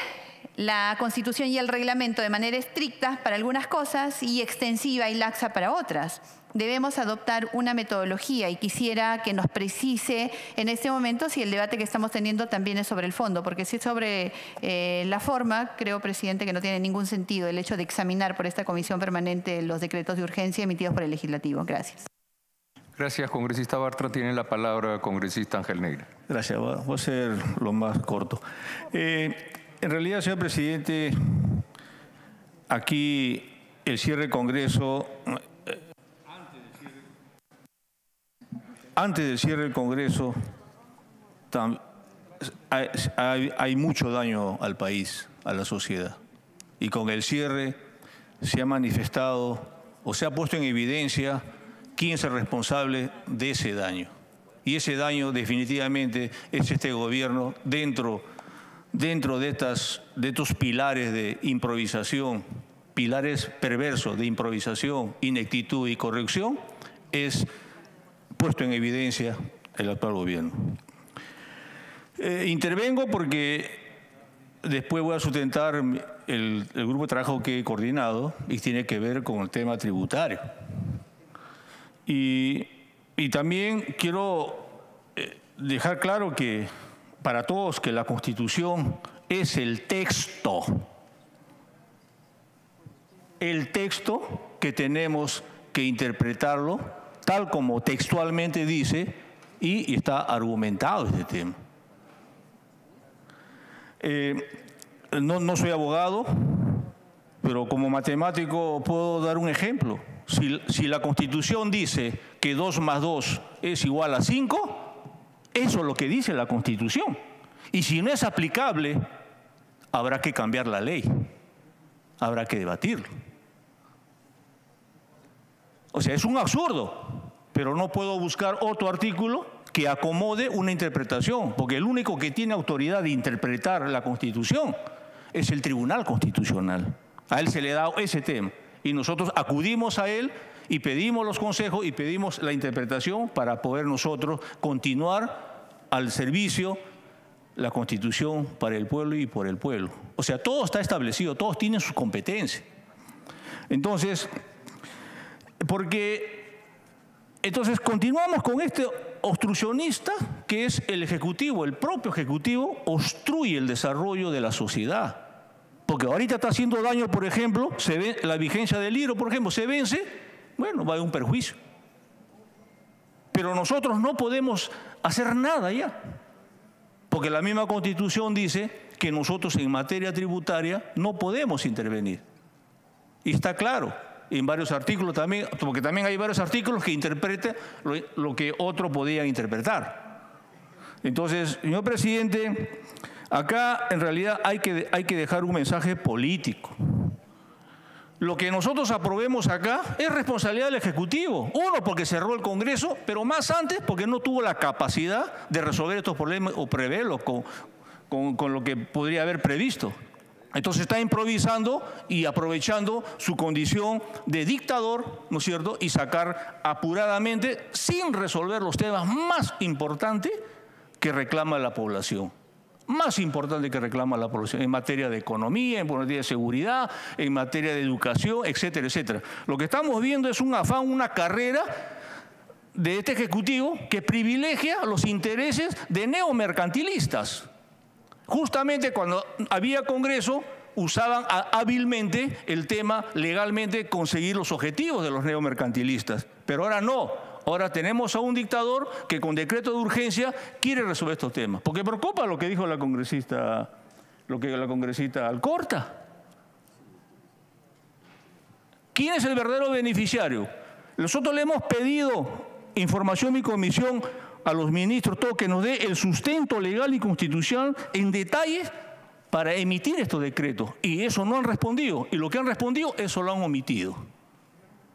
Speaker 6: la Constitución y el reglamento de manera estricta para algunas cosas y extensiva y laxa para otras. Debemos adoptar una metodología y quisiera que nos precise en este momento si el debate que estamos teniendo también es sobre el fondo, porque si es sobre la forma, creo, presidente, que no tiene ningún sentido el hecho de examinar por esta comisión permanente los decretos de urgencia emitidos por el Legislativo. Gracias.
Speaker 2: Gracias, congresista Bartra. Tiene la palabra congresista Ángel Negra.
Speaker 5: Gracias. Voy a ser lo más corto. En realidad, señor presidente, aquí el cierre del Congreso, antes del cierre del Congreso, hay mucho daño al país, a la sociedad. Y con el cierre se ha manifestado o se ha puesto en evidencia quién es el responsable de ese daño. Y ese daño definitivamente es este gobierno dentro de estos pilares de improvisación, pilares perversos de improvisación, ineptitud y corrupción, es puesto en evidencia el actual gobierno. Intervengo porque después voy a sustentar el grupo de trabajo que he coordinado y tiene que ver con el tema tributario. Y también quiero dejar claro que para todos que la Constitución es el texto que tenemos que interpretarlo tal como textualmente dice y está argumentado este tema. No soy abogado, pero como matemático puedo dar un ejemplo. Si la Constitución dice que 2 más 2 es igual a 5, eso es lo que dice la Constitución. Y si no es aplicable, habrá que cambiar la ley. Habrá que debatirlo. O sea, es un absurdo, pero no puedo buscar otro artículo que acomode una interpretación, porque el único que tiene autoridad de interpretar la Constitución es el Tribunal Constitucional. A él se le da ese tema. Y nosotros acudimos a él y pedimos los consejos y pedimos la interpretación para poder nosotros continuar al servicio la Constitución para el pueblo y por el pueblo. O sea, todo está establecido, todos tienen su competencia. Entonces, continuamos con este obstruccionista que es el Ejecutivo. El propio Ejecutivo obstruye el desarrollo de la sociedad. Porque ahorita está haciendo daño, por ejemplo, la vigencia del libro, por ejemplo, se vence, bueno, va a haber un perjuicio. Pero nosotros no podemos hacer nada ya, porque la misma Constitución dice que nosotros en materia tributaria no podemos intervenir. Y está claro, en varios artículos también, porque también hay varios artículos que interpretan lo que otros podían interpretar. Entonces, señor presidente, acá en realidad hay que dejar un mensaje político. lo que nosotros aprobemos acá es responsabilidad del Ejecutivo. Uno, porque cerró el Congreso, pero más antes porque no tuvo la capacidad de resolver estos problemas o preverlos con lo que podría haber previsto. Entonces está improvisando y aprovechando su condición de dictador, ¿no es cierto?, y sacar apuradamente, sin resolver los temas más importantes que reclama la población. Más importante que reclama la población en materia de economía, en materia de seguridad, en materia de educación, etcétera, etcétera. Lo que estamos viendo es un afán, una carrera de este Ejecutivo que privilegia los intereses de neomercantilistas. Justamente cuando había Congreso, usaban hábilmente el tema legalmente conseguir los objetivos de los neomercantilistas. Pero ahora no. Ahora tenemos a un dictador que con decreto de urgencia quiere resolver estos temas. Porque preocupa lo que dijo la congresista Alcorta. ¿Quién es el verdadero beneficiario? Nosotros le hemos pedido información y comisión a los ministros, todo, que nos dé el sustento legal y constitucional en detalles para emitir estos decretos. Y eso no han respondido. Y lo que han respondido, eso lo han omitido.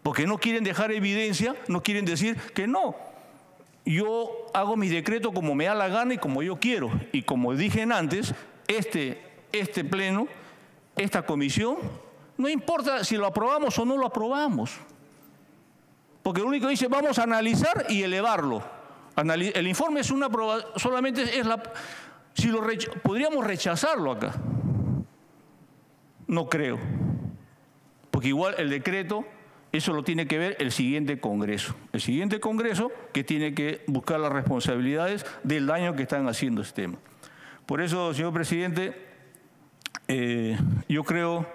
Speaker 5: Porque no quieren dejar evidencia, no quieren decir que no. Yo hago mis decretos como me da la gana y como yo quiero. Y como dije antes, este pleno, esta comisión, no importa si lo aprobamos o no lo aprobamos. Porque lo único que dice, vamos a analizar y elevarlo. El informe es una aprobación, solamente es la... podríamos rechazarlo acá. No creo. Porque igual el decreto, eso lo tiene que ver el siguiente Congreso. El siguiente Congreso que tiene que buscar las responsabilidades del daño que están haciendo este tema. Por eso, señor presidente, yo creo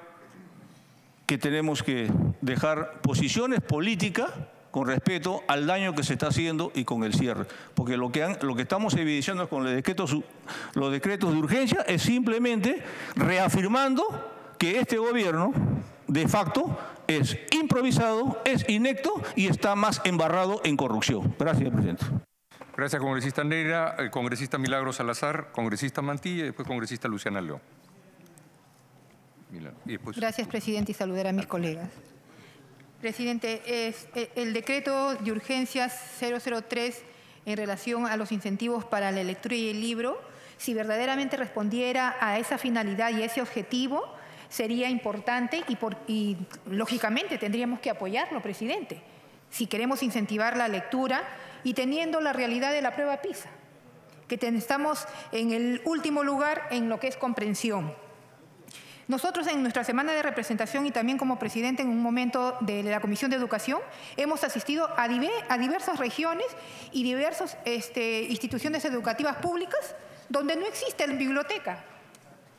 Speaker 5: que tenemos que dejar posiciones políticas con respecto al daño que se está haciendo y con el cierre. Porque lo que estamos evidenciando con los decretos de urgencia es simplemente reafirmando que este gobierno, de facto, es improvisado, es inepto y está más embarrado en corrupción. Gracias, señor presidente.
Speaker 2: Gracias, congresista Neira. El congresista Milagro Salazar, congresista Mantilla y después congresista Luciana León.
Speaker 7: Gracias, presidente, y saludar a mis colegas. Presidente, el decreto de urgencias 003 en relación a los incentivos para la lectura y el libro, si verdaderamente respondiera a esa finalidad y a ese objetivo, sería importante y lógicamente tendríamos que apoyarlo, presidente, si queremos incentivar la lectura y teniendo la realidad de la prueba PISA, que estamos en el último lugar en lo que es comprensión. Nosotros en nuestra semana de representación y también como presidente en un momento de la Comisión de Educación hemos asistido a diversas regiones y diversas instituciones educativas públicas donde no existe biblioteca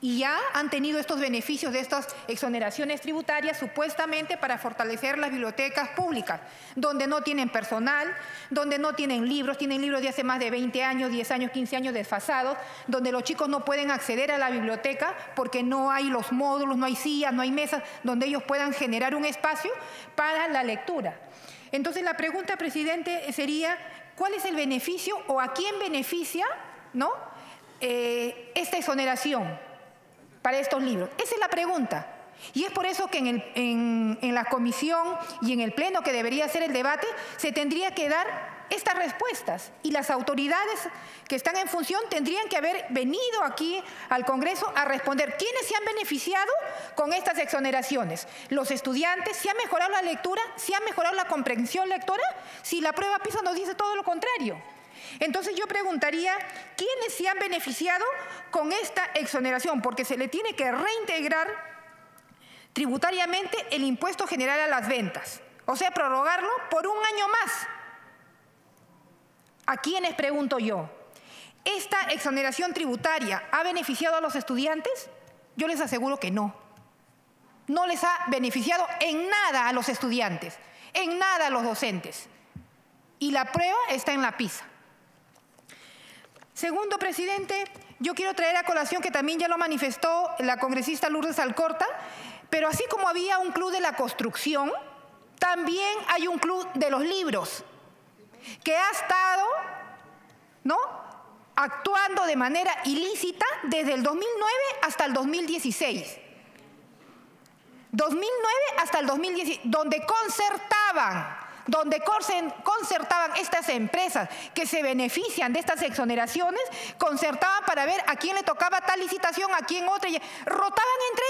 Speaker 7: y ya han tenido estos beneficios de estas exoneraciones tributarias supuestamente para fortalecer las bibliotecas públicas, donde no tienen personal, donde no tienen libros de hace más de 20 años, 10 años, 15 años desfasados, donde los chicos no pueden acceder a la biblioteca porque no hay los módulos, no hay sillas, no hay mesas donde ellos puedan generar un espacio para la lectura. Entonces la pregunta, presidente, sería ¿cuál es el beneficio o a quién beneficia, ¿no?, esta exoneración para estos libros? Esa es la pregunta. Y es por eso que en la comisión y en el pleno que debería ser el debate se tendría que dar estas respuestas y las autoridades que están en función tendrían que haber venido aquí al Congreso a responder quiénes se han beneficiado con estas exoneraciones. Los estudiantes, ¿se ha mejorado la lectura? ¿Se ha mejorado la comprensión lectora? Si la prueba PISA nos dice todo lo contrario. Entonces yo preguntaría, ¿quiénes se han beneficiado con esta exoneración? Porque se le tiene que reintegrar tributariamente el impuesto general a las ventas, o sea, prorrogarlo por un año más. ¿A quiénes, pregunto yo? ¿Esta exoneración tributaria ha beneficiado a los estudiantes? Yo les aseguro que no. No les ha beneficiado en nada a los estudiantes, en nada a los docentes. Y la prueba está en la PISA. Segundo, presidente, yo quiero traer a colación que también ya lo manifestó la congresista Lourdes Alcorta, pero así como había un club de la construcción, también hay un club de los libros que ha estado, ¿no?, actuando de manera ilícita desde el 2009 hasta el 2016. 2009 hasta el 2010, donde concertaban estas empresas que se benefician de estas exoneraciones, concertaban para ver a quién le tocaba tal licitación, a quién otra, rotaban entre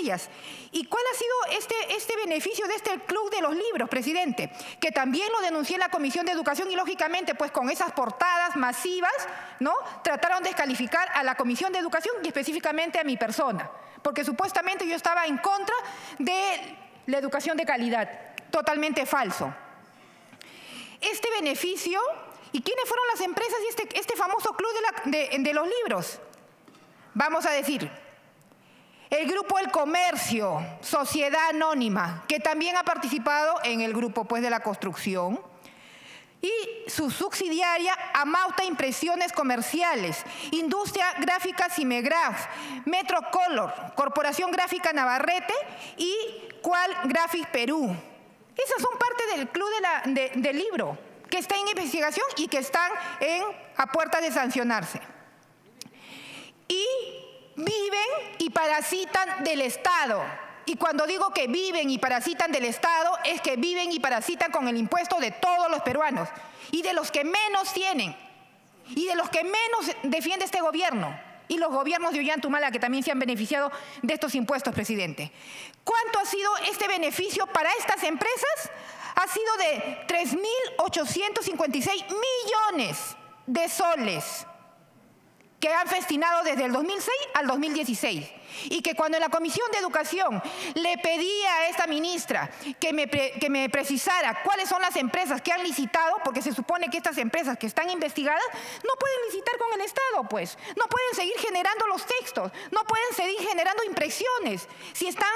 Speaker 7: ellas. ¿Y cuál ha sido este beneficio de este club de los libros, presidente? Que también lo denuncié en la Comisión de Educación y, lógicamente, pues con esas portadas masivas, ¿no?, trataron de descalificar a la Comisión de Educación y específicamente a mi persona, porque supuestamente yo estaba en contra de la educación de calidad. Totalmente falso. Este beneficio, ¿y quiénes fueron las empresas y este famoso club de los libros? Vamos a decir, el Grupo El Comercio, Sociedad Anónima, que también ha participado en el grupo, pues, de la construcción, y su subsidiaria Amauta Impresiones Comerciales, Industria Gráfica Cimegraf, Metrocolor, Corporación Gráfica Navarrete y Qual Graphic Perú. Esas son parte del club del libro, que está en investigación y que están a puerta de sancionarse. Y viven y parasitan del Estado. Y cuando digo que viven y parasitan del Estado, es que viven y parasitan con el impuesto de todos los peruanos y de los que menos tienen y de los que menos defiende este gobierno y los gobiernos de Ollantumala, que también se han beneficiado de estos impuestos, presidente. ¿Cuánto ha sido este beneficio para estas empresas? Ha sido de 3.856 millones de soles que han festinado desde el 2006 al 2016. Y que cuando en la Comisión de Educación le pedía a esta ministra que me precisara cuáles son las empresas que han licitado, porque se supone que estas empresas que están investigadas no pueden licitar con el Estado, pues. No pueden seguir generando los textos, no pueden seguir generando impresiones si están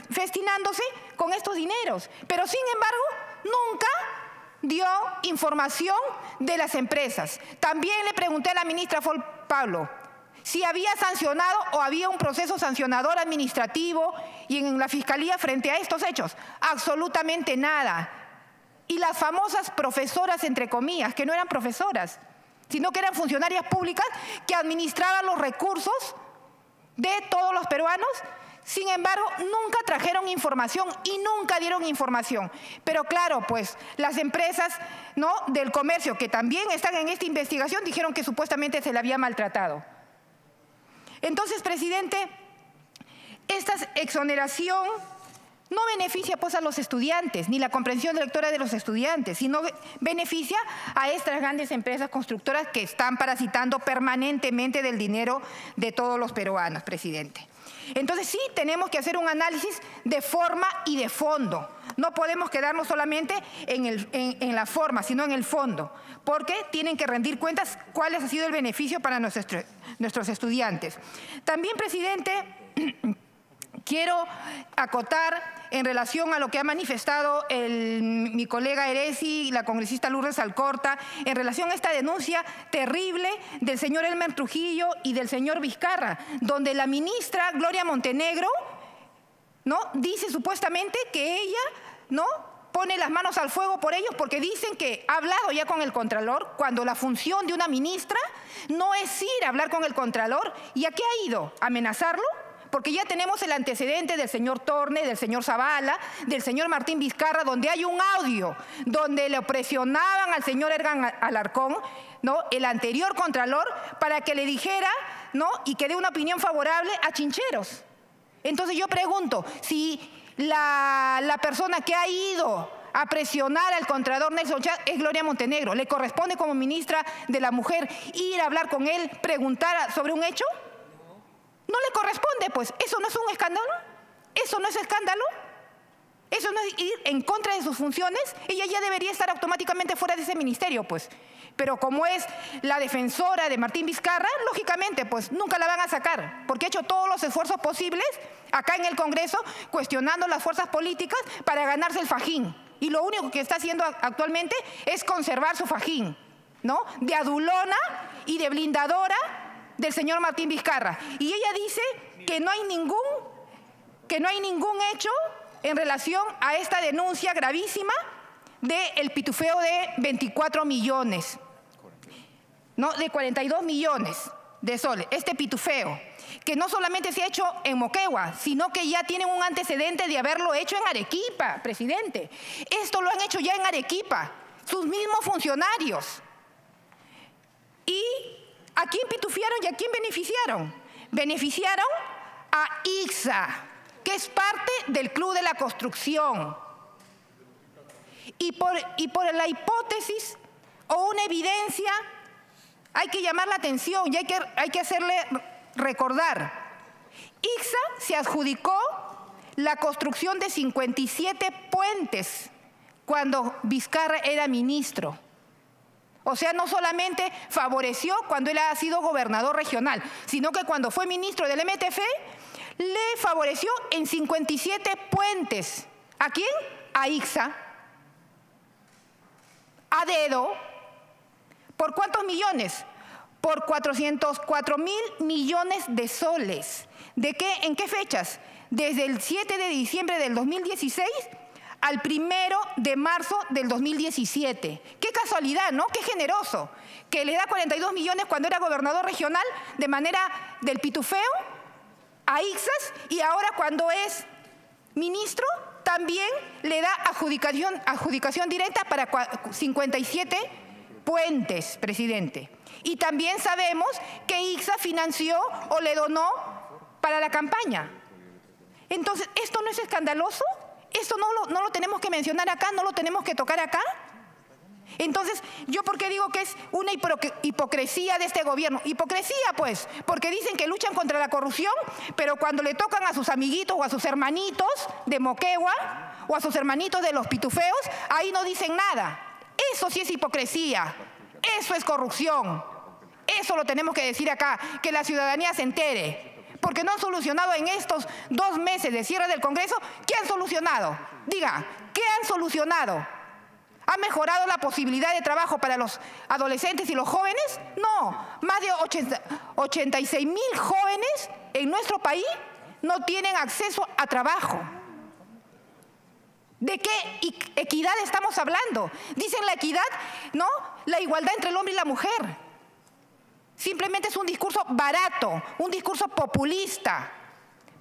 Speaker 7: festinándose con estos dineros. Pero sin embargo, nunca dio información de las empresas. También le pregunté a la ministra Pablo si había sancionado o había un proceso sancionador administrativo y en la Fiscalía frente a estos hechos. Absolutamente nada. Y las famosas profesoras, entre comillas, que no eran profesoras, sino que eran funcionarias públicas que administraban los recursos de todos los peruanos, sin embargo, nunca trajeron información y nunca dieron información. Pero claro, pues las empresas, ¿no?, del comercio, que también están en esta investigación, dijeron que supuestamente se le había maltratado. Entonces, presidente, esta exoneración no beneficia, pues, a los estudiantes, ni la comprensión lectora de los estudiantes, sino beneficia a estas grandes empresas constructoras que están parasitando permanentemente del dinero de todos los peruanos, presidente. Entonces sí tenemos que hacer un análisis de forma y de fondo. No podemos quedarnos solamente en la forma, sino en el fondo, porque tienen que rendir cuentas cuál ha sido el beneficio para nuestros estudiantes. También, presidente, quiero acotar en relación a lo que ha manifestado mi colega Eresi y la congresista Lourdes Alcorta en relación a esta denuncia terrible del señor Elmer Trujillo y del señor Vizcarra, donde la ministra Gloria Montenegro, ¿no?, dice supuestamente que ella, ¿no?, pone las manos al fuego por ellos porque dicen que ha hablado ya con el Contralor, cuando la función de una ministra no es ir a hablar con el Contralor. ¿Y a qué ha ido? ¿A amenazarlo? Porque ya tenemos el antecedente del señor Torne, del señor Zavala, del señor Martín Vizcarra, donde hay un audio donde le presionaban al señor Edgar Alarcón, ¿no?, el anterior Contralor, para que le dijera, ¿no?, y que dé una opinión favorable a Chincheros. Entonces yo pregunto, si la persona que ha ido a presionar al Contralor Nelson Chávez es Gloria Montenegro, ¿le corresponde como ministra de la Mujer ir a hablar con él, preguntar sobre un hecho? No le corresponde, pues. ¿Eso no es un escándalo? ¿Eso no es escándalo? ¿Eso no es ir en contra de sus funciones? Ella ya debería estar automáticamente fuera de ese ministerio, pues. Pero como es la defensora de Martín Vizcarra, lógicamente, pues, nunca la van a sacar, porque ha hecho todos los esfuerzos posibles acá en el Congreso, cuestionando las fuerzas políticas para ganarse el fajín. Y lo único que está haciendo actualmente es conservar su fajín, ¿no?, de adulona y de blindadora del señor Martín Vizcarra. Y ella dice que no hay ningún hecho en relación a esta denuncia gravísima del pitufeo de 24 millones, ¿no?, de 42 millones de soles, este pitufeo. que no solamente se ha hecho en Moquegua, sino que ya tienen un antecedente de haberlo hecho en Arequipa, presidente. Esto lo han hecho ya en Arequipa, sus mismos funcionarios. ¿Y a quién pitufiaron y a quién beneficiaron? Beneficiaron a ICSA, que es parte del Club de la Construcción. Y por la hipótesis o una evidencia, hay que llamar la atención y hay que hacerle recordar. ICSA se adjudicó la construcción de 57 puentes cuando Vizcarra era ministro. O sea, no solamente favoreció cuando él ha sido gobernador regional, sino que cuando fue ministro del MTF, le favoreció en 57 puentes. ¿A quién? A ICSA. A dedo. ¿Por cuántos millones? Por 404.000 millones de soles. ¿De qué? ¿En qué fechas? Desde el 7 de diciembre del 2016 al 1 de marzo del 2017. Qué casualidad, ¿no? Qué generoso. Que le da 42 millones cuando era gobernador regional de manera del pitufeo a ICSAS, y ahora cuando es ministro también le da adjudicación directa para 57 puentes, presidente. Y también sabemos que ICSA financió o le donó para la campaña. Entonces, ¿esto no es escandaloso? ¿Esto no lo tenemos que mencionar acá? ¿No lo tenemos que tocar acá? Entonces, ¿yo por qué digo que es una hipocresía de este gobierno? Hipocresía, pues, porque dicen que luchan contra la corrupción, pero cuando le tocan a sus amiguitos o a sus hermanitos de Moquegua o a sus hermanitos de los pitufeos, ahí no dicen nada. Eso sí es hipocresía, eso es corrupción. Eso lo tenemos que decir acá, que la ciudadanía se entere. Porque no han solucionado en estos 2 meses de cierre del Congreso. ¿Qué han solucionado? Diga, ¿qué han solucionado? ¿Ha mejorado la posibilidad de trabajo para los adolescentes y los jóvenes? No, más de 86.000 jóvenes en nuestro país no tienen acceso a trabajo. ¿De qué equidad estamos hablando? Dicen la equidad, ¿no? La igualdad entre el hombre y la mujer. Simplemente es un discurso barato, un discurso populista,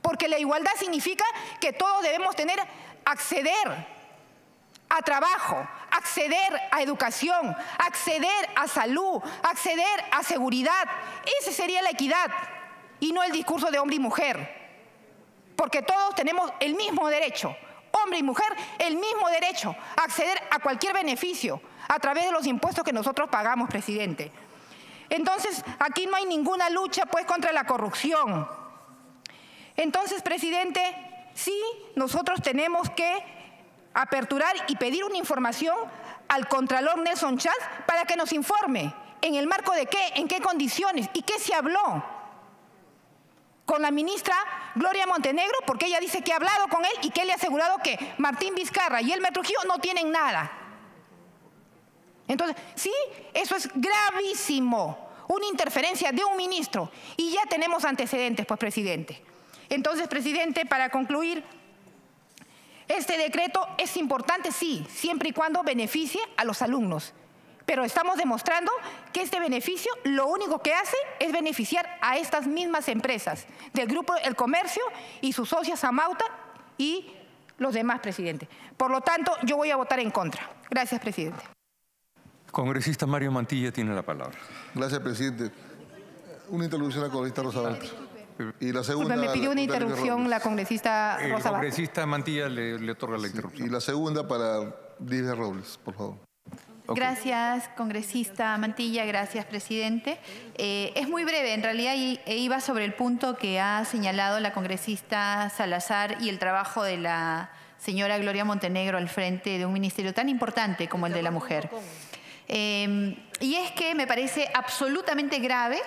Speaker 7: porque la igualdad significa que todos debemos acceder a trabajo, acceder a educación, acceder a salud, acceder a seguridad. Esa sería la equidad y no el discurso de hombre y mujer, porque todos tenemos el mismo derecho, hombre y mujer, el mismo derecho a acceder a cualquier beneficio a través de los impuestos que nosotros pagamos, presidente. Entonces, aquí no hay ninguna lucha, pues, contra la corrupción. Entonces, presidente, sí, nosotros tenemos que aperturar y pedir una información al Contralor Nelson Chats para que nos informe en el marco de qué, en qué condiciones y qué se habló con la ministra Gloria Montenegro, porque ella dice que ha hablado con él y que él le ha asegurado que Martín Vizcarra y Elmer Trujillo no tienen nada. Entonces, sí, eso es gravísimo, una interferencia de un ministro, y ya tenemos antecedentes, pues, presidente. Entonces, presidente, para concluir, este decreto es importante, sí, siempre y cuando beneficie a los alumnos, pero estamos demostrando que este beneficio lo único que hace es beneficiar a estas mismas empresas del Grupo El Comercio y sus socias Amauta y los demás, presidente. Por lo tanto, yo voy a votar en contra. Gracias, presidente.
Speaker 2: Congresista Mario Mantilla tiene la palabra.
Speaker 8: Gracias, presidente. Una interrupción a la congresista Rosa Balta. Y la segunda...
Speaker 7: Me pidió una interrupción la congresista Rosa Balta.
Speaker 2: El congresista Mantilla le otorga la interrupción.
Speaker 8: Y la segunda para Lidia Robles, por favor.
Speaker 6: Okay. Gracias, congresista Mantilla. Gracias, presidente. Es muy breve, en realidad, iba sobre el punto que ha señalado la congresista Salazar y el trabajo de la señora Gloria Montenegro al frente de un ministerio tan importante como el de la mujer. Y es que me parece absolutamente grave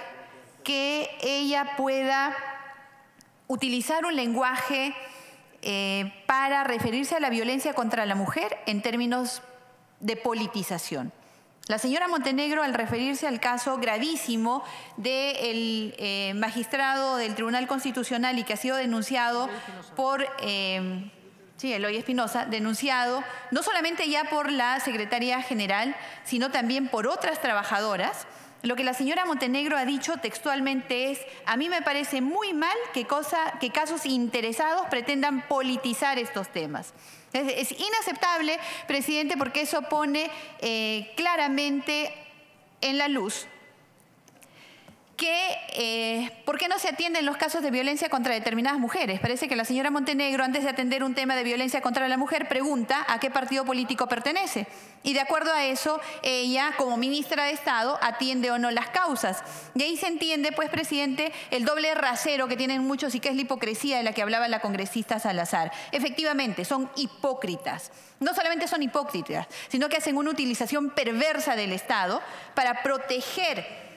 Speaker 6: que ella pueda utilizar un lenguaje para referirse a la violencia contra la mujer en términos de politización. La señora Montenegro, al referirse al caso gravísimo del magistrado del Tribunal Constitucional y que ha sido denunciado por... Sí, Eloy Espinosa, denunciado no solamente ya por la secretaria general, sino también por otras trabajadoras, Lo que la señora Montenegro ha dicho textualmente es: a mí me parece muy mal que casos interesados pretendan politizar estos temas. Es inaceptable, presidente, porque eso pone claramente en la luz que ¿por qué no se atienden los casos de violencia contra determinadas mujeres? Parece que la señora Montenegro, antes de atender un tema de violencia contra la mujer, pregunta a qué partido político pertenece. Y de acuerdo a eso, ella, como ministra de Estado, atiende o no las causas. Y ahí se entiende, pues, presidente, el doble rasero que tienen muchos y que es la hipocresía de la que hablaba la congresista Salazar. Efectivamente, son hipócritas. No solamente son hipócritas, sino que hacen una utilización perversa del Estado para proteger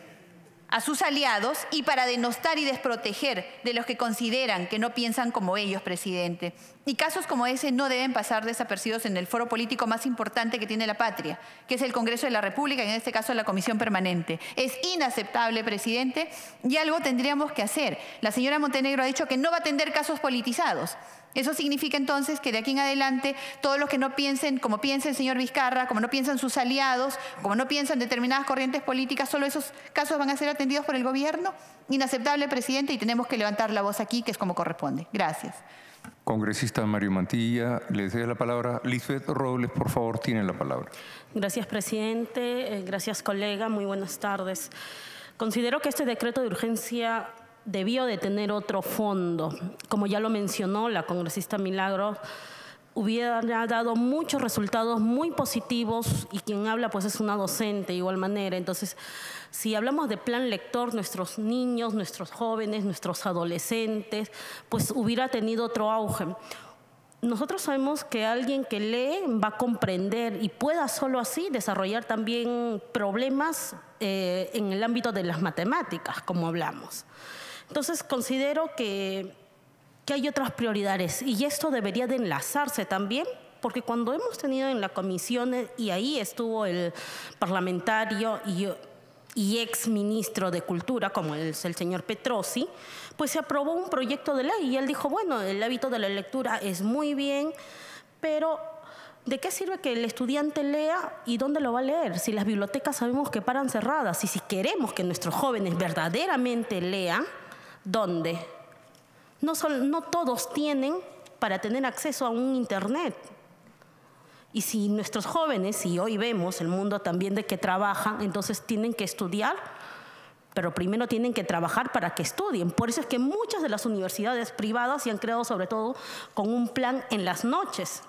Speaker 6: a sus aliados y para denostar y desproteger de los que consideran que no piensan como ellos, presidente. Y casos como ese no deben pasar desapercibidos en el foro político más importante que tiene la patria, que es el Congreso de la República, y en este caso la Comisión Permanente. Es inaceptable, presidente, y algo tendríamos que hacer. La señora Montenegro ha dicho que no va a atender casos politizados. Eso significa entonces que de aquí en adelante todos los que no piensen como piensa el señor Vizcarra, como no piensan sus aliados, como no piensan determinadas corrientes políticas, solo esos casos van a ser atendidos por el gobierno. Inaceptable, presidente, y tenemos que levantar la voz aquí, que es como corresponde. Gracias.
Speaker 2: Congresista Mario Mantilla, le cedo la palabra. Lisbeth Robles, por favor, tiene la palabra.
Speaker 9: Gracias, presidente. Gracias, colega. Muy buenas tardes. Considero que este decreto de urgencia debió de tener otro fondo. Como ya lo mencionó la congresista Milagros, hubiera dado muchos resultados muy positivos, y quien habla pues es una docente de igual manera. Entonces, si hablamos de plan lector, nuestros niños, nuestros jóvenes, nuestros adolescentes, pues hubiera tenido otro auge. Nosotros sabemos que alguien que lee va a comprender y pueda solo así desarrollar también problemas en el ámbito de las matemáticas, como hablamos. Entonces, considero que hay otras prioridades, y esto debería de enlazarse también, porque cuando hemos tenido en la comisión, y ahí estuvo el parlamentario y ex ministro de Cultura, como es el señor Petrosi, pues se aprobó un proyecto de ley y él dijo, bueno, el hábito de la lectura es muy bien, pero ¿de qué sirve que el estudiante lea y dónde lo va a leer? Si las bibliotecas sabemos que paran cerradas, y si queremos que nuestros jóvenes verdaderamente lean, ¿dónde? No todos tienen para tener acceso a un internet. Y si nuestros jóvenes, y hoy vemos el mundo también de que trabajan, entonces tienen que estudiar, pero primero tienen que trabajar para que estudien. Por eso es que muchas de las universidades privadas se han creado sobre todo con un plan en las noches.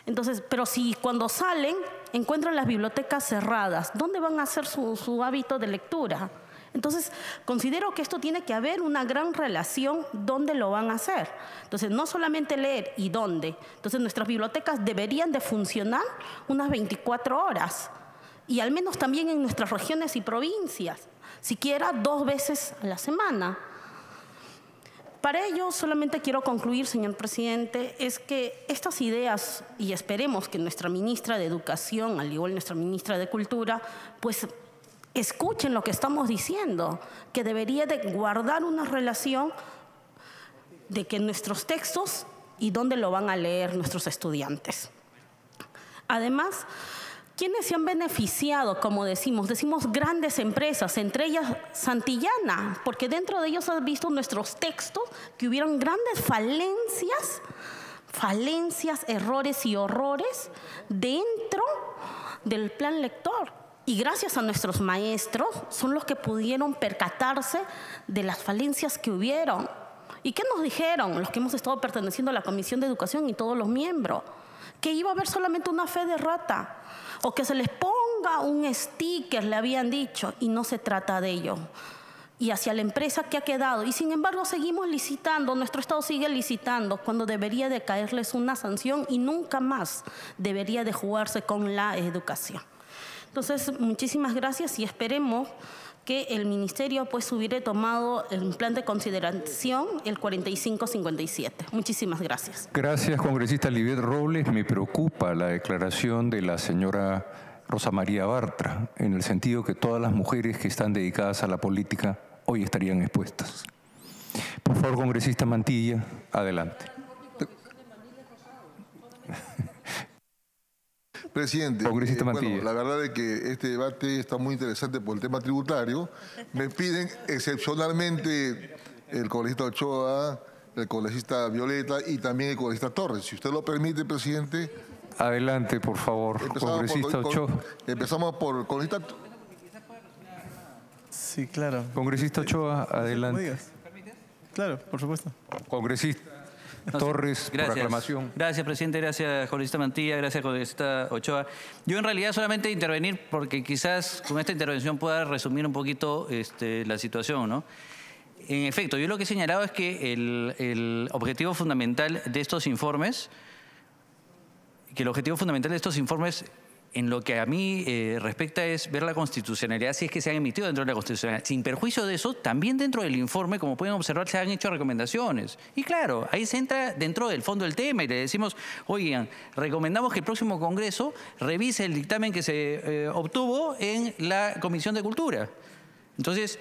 Speaker 9: Entonces, pero si cuando salen encuentran las bibliotecas cerradas, ¿dónde van a hacer su hábito de lectura? Entonces, considero que esto tiene que haber una gran relación dónde lo van a hacer. Entonces, no solamente leer y dónde. Entonces, nuestras bibliotecas deberían de funcionar unas 24 horas. Y al menos también en nuestras regiones y provincias. Siquiera 2 veces a la semana. Para ello, solamente quiero concluir, señor presidente, es que estas ideas, y esperemos que nuestra ministra de Educación, al igual que nuestra ministra de Cultura, pues escuchen lo que estamos diciendo, que debería de guardar una relación de que nuestros textos y dónde lo van a leer nuestros estudiantes. Además, ¿quiénes se han beneficiado? Como decimos grandes empresas, entre ellas Santillana, porque dentro de ellos han visto nuestros textos que hubieron grandes falencias, errores y horrores dentro del plan lector. Y gracias a nuestros maestros son los que pudieron percatarse de las falencias que hubieron. ¿Y qué nos dijeron los que hemos estado perteneciendo a la Comisión de Educación y todos los miembros? Que iba a haber solamente una fe de rata, o que se les ponga un sticker, le habían dicho, y no se trata de ello. Y hacia la empresa que ha quedado. Y sin embargo seguimos licitando, nuestro Estado sigue licitando, cuando debería de caerles una sanción y nunca más debería de jugarse con la educación. Entonces, muchísimas gracias, y esperemos que el Ministerio pues hubiera tomado el plan de consideración, el 4557. Muchísimas gracias.
Speaker 2: Gracias, congresista Lisbeth Robles. Me preocupa la declaración de la señora Rosa María Bartra, en el sentido que todas las mujeres que están dedicadas a la política hoy estarían expuestas. Por favor, congresista Mantilla, adelante.
Speaker 8: Presidente,
Speaker 2: Congresista Mantilla.
Speaker 8: bueno, la verdad es que este debate está muy interesante por el tema tributario. Me piden excepcionalmente el congresista Ochoa, el congresista Violeta y también el congresista Torres. Si usted lo permite, presidente.
Speaker 2: Adelante, por favor, congresista Ochoa.
Speaker 8: Empezamos por el congresista.
Speaker 10: Sí, claro.
Speaker 2: Congresista Ochoa, adelante.
Speaker 10: Claro, por supuesto.
Speaker 2: Congresista Torres, por aclamación.
Speaker 11: Gracias, presidente. Gracias, congresista Mantilla. Gracias, congresista Ochoa. Yo en realidad solamente intervenir porque quizás con esta intervención pueda resumir un poquito la situación, ¿no? En efecto, yo lo que he señalado es que el objetivo fundamental de estos informes, en lo que a mí respecta es ver la constitucionalidad si es que se han emitido dentro de la constitucionalidad. Sin perjuicio de eso, también dentro del informe, como pueden observar, se han hecho recomendaciones. Y claro, ahí se entra dentro del fondo del tema y le decimos, oigan, recomendamos que el próximo Congreso revise el dictamen que se obtuvo en la Comisión de Cultura. Entonces,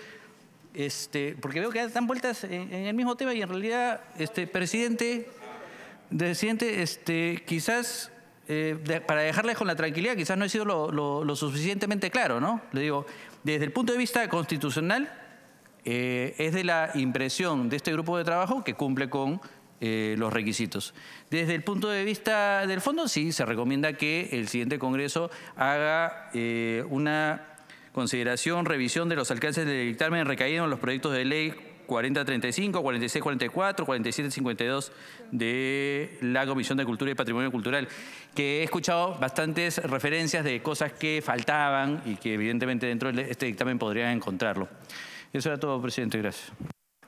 Speaker 11: porque veo que dan vueltas en el mismo tema y en realidad, presidente, quizás... para dejarles con la tranquilidad, quizás no he sido lo suficientemente claro, ¿no? Le digo, desde el punto de vista constitucional, es de la impresión de este grupo de trabajo que cumple con los requisitos. Desde el punto de vista del fondo, sí, se recomienda que el siguiente Congreso haga una consideración, revisión de los alcances del dictamen recaído en los proyectos de ley 4035, 4644, 4752 de la Comisión de Cultura y Patrimonio Cultural, que he escuchado bastantes referencias de cosas que faltaban y que evidentemente dentro de este dictamen podrían encontrarlo. Eso era todo, presidente. Gracias.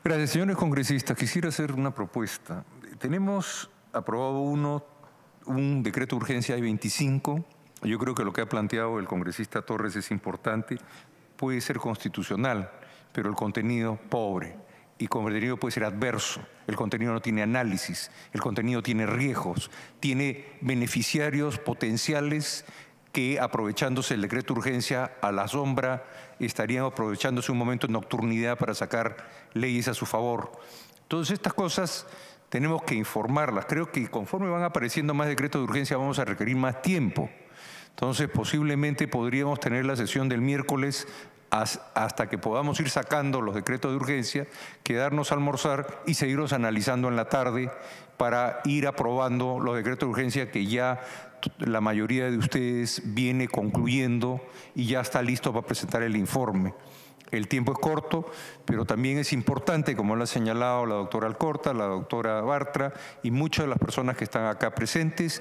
Speaker 2: Gracias, señores congresistas. Quisiera hacer una propuesta. Tenemos aprobado un decreto de urgencia I-25. Yo creo que lo que ha planteado el congresista Torres es importante. Puede ser constitucional, pero el contenido pobre. Y el contenido puede ser adverso, el contenido no tiene análisis, el contenido tiene riesgos, tiene beneficiarios potenciales que, aprovechándose el decreto de urgencia a la sombra, estarían aprovechándose un momento de nocturnidad para sacar leyes a su favor. Todas estas cosas tenemos que informarlas. Creo que conforme van apareciendo más decretos de urgencia vamos a requerir más tiempo. Entonces, posiblemente podríamos tener la sesión del miércoles hasta que podamos ir sacando los decretos de urgencia, quedarnos a almorzar y seguirlos analizando en la tarde para ir aprobando los decretos de urgencia que ya la mayoría de ustedes viene concluyendo y ya está listo para presentar el informe. El tiempo es corto, pero también es importante, como lo ha señalado la doctora Alcorta, la doctora Bartra y muchas de las personas que están acá presentes,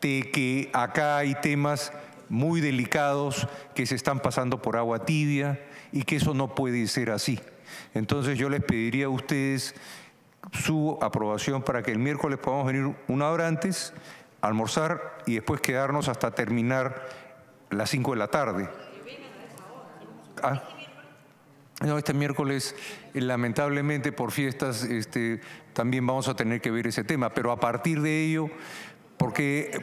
Speaker 2: de que acá hay temas muy delicados que se están pasando por agua tibia y que eso no puede ser así. Entonces yo les pediría a ustedes su aprobación para que el miércoles podamos venir una hora antes, almorzar y después quedarnos hasta terminar las 5 de la tarde. No, este miércoles, lamentablemente por fiestas, también vamos a tener que ver ese tema, pero a partir de ello... Porque,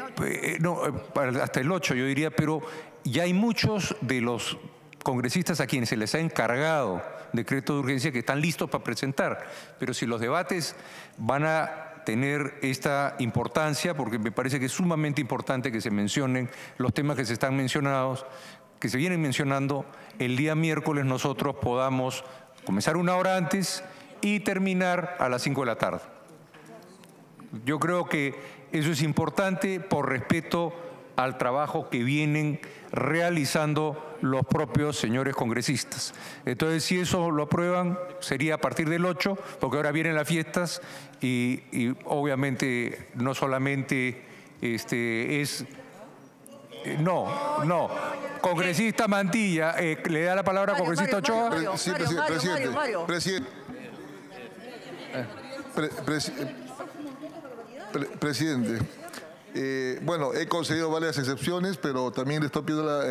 Speaker 2: hasta el 8 yo diría, pero ya hay muchos de los congresistas a quienes se les ha encargado decretos de urgencia que están listos para presentar. Pero si los debates van a tener esta importancia, porque me parece que es sumamente importante que se mencionen los temas que se están mencionados, que se vienen mencionando, el día miércoles nosotros podamos comenzar una hora antes y terminar a las 5 de la tarde. Yo creo que eso es importante por respeto al trabajo que vienen realizando los propios señores congresistas. Entonces, si eso lo aprueban, sería a partir del 8, porque ahora vienen las fiestas y obviamente no solamente No, congresista Mantilla, le da la palabra a congresista Ochoa.
Speaker 8: Presidente, bueno, he concedido varias excepciones, pero también le estoy pidiendo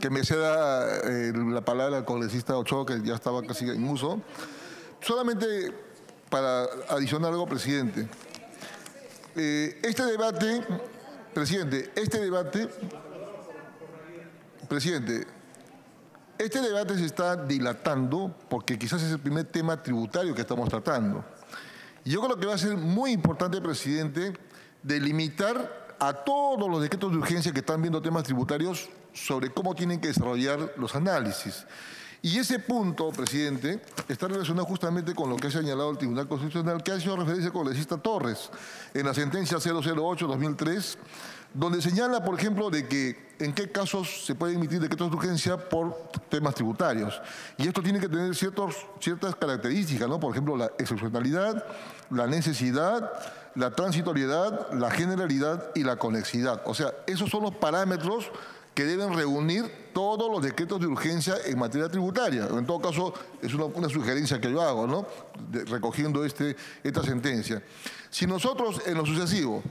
Speaker 8: que me ceda la palabra al congresista Ochoa, que ya estaba casi en uso. Solamente para adicionar algo, presidente. Este debate se está dilatando porque quizás es el primer tema tributario que estamos tratando. Yo creo que va a ser muy importante, presidente, delimitar a todos los decretos de urgencia que están viendo temas tributarios sobre cómo tienen que desarrollar los análisis. Y ese punto, presidente, está relacionado justamente con lo que ha señalado el Tribunal Constitucional, que ha hecho referencia al congresista Torres, en la sentencia 008-2003, donde señala, por ejemplo, de que en qué casos se pueden emitir decretos de urgencia por temas tributarios. Y esto tiene que tener ciertas características, ¿no? Por ejemplo, la excepcionalidad, la necesidad, la transitoriedad, la generalidad y la conexidad. O sea, esos son los parámetros que deben reunir todos los decretos de urgencia en materia tributaria. En todo caso, es una sugerencia que yo hago, ¿no? Recogiendo esta sentencia. Si nosotros, en lo sucesivo,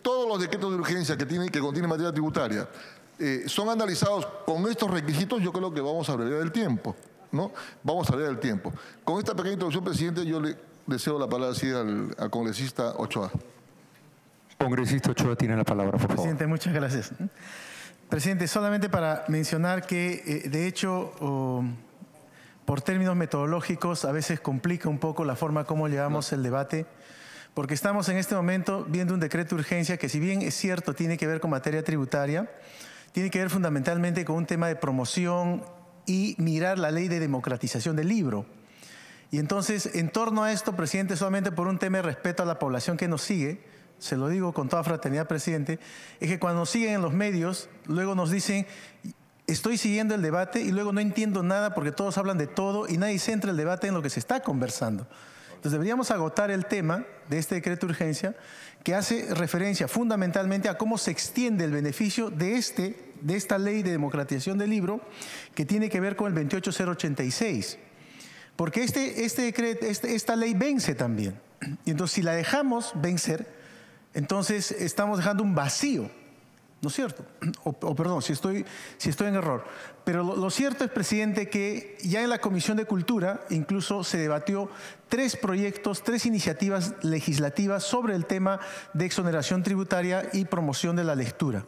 Speaker 8: todos los decretos de urgencia que contienen materia tributaria son analizados con estos requisitos, yo creo que vamos a abreviar el tiempo, ¿no? Vamos a abreviar el tiempo. Con esta pequeña introducción, presidente, yo le deseo la palabra así al congresista Ochoa.
Speaker 2: Congresista Ochoa tiene la palabra, por favor.
Speaker 10: Presidente, muchas gracias. Presidente, solamente para mencionar que, de hecho, por términos metodológicos, a veces complica un poco la forma como llevamos el debate, porque estamos en este momento viendo un decreto de urgencia que, si bien es cierto, tiene que ver con materia tributaria, tiene que ver fundamentalmente con un tema de promoción y mirar la ley de democratización del libro. Y entonces, en torno a esto, presidente, solamente por un tema de respeto a la población que nos sigue, se lo digo con toda fraternidad, presidente, es que cuando nos siguen en los medios, luego nos dicen, estoy siguiendo el debate y luego no entiendo nada porque todos hablan de todo y nadie centra el debate en lo que se está conversando. Entonces deberíamos agotar el tema de este decreto de urgencia que hace referencia fundamentalmente a cómo se extiende el beneficio de esta ley de democratización del libro que tiene que ver con el 28086. Porque esta ley vence también. Y entonces si la dejamos vencer, entonces estamos dejando un vacío, ¿no es cierto? O perdón, si estoy en error. Pero lo cierto es, presidente, que ya en la Comisión de Cultura incluso se debatió 3 iniciativas legislativas sobre el tema de exoneración tributaria y promoción de la lectura.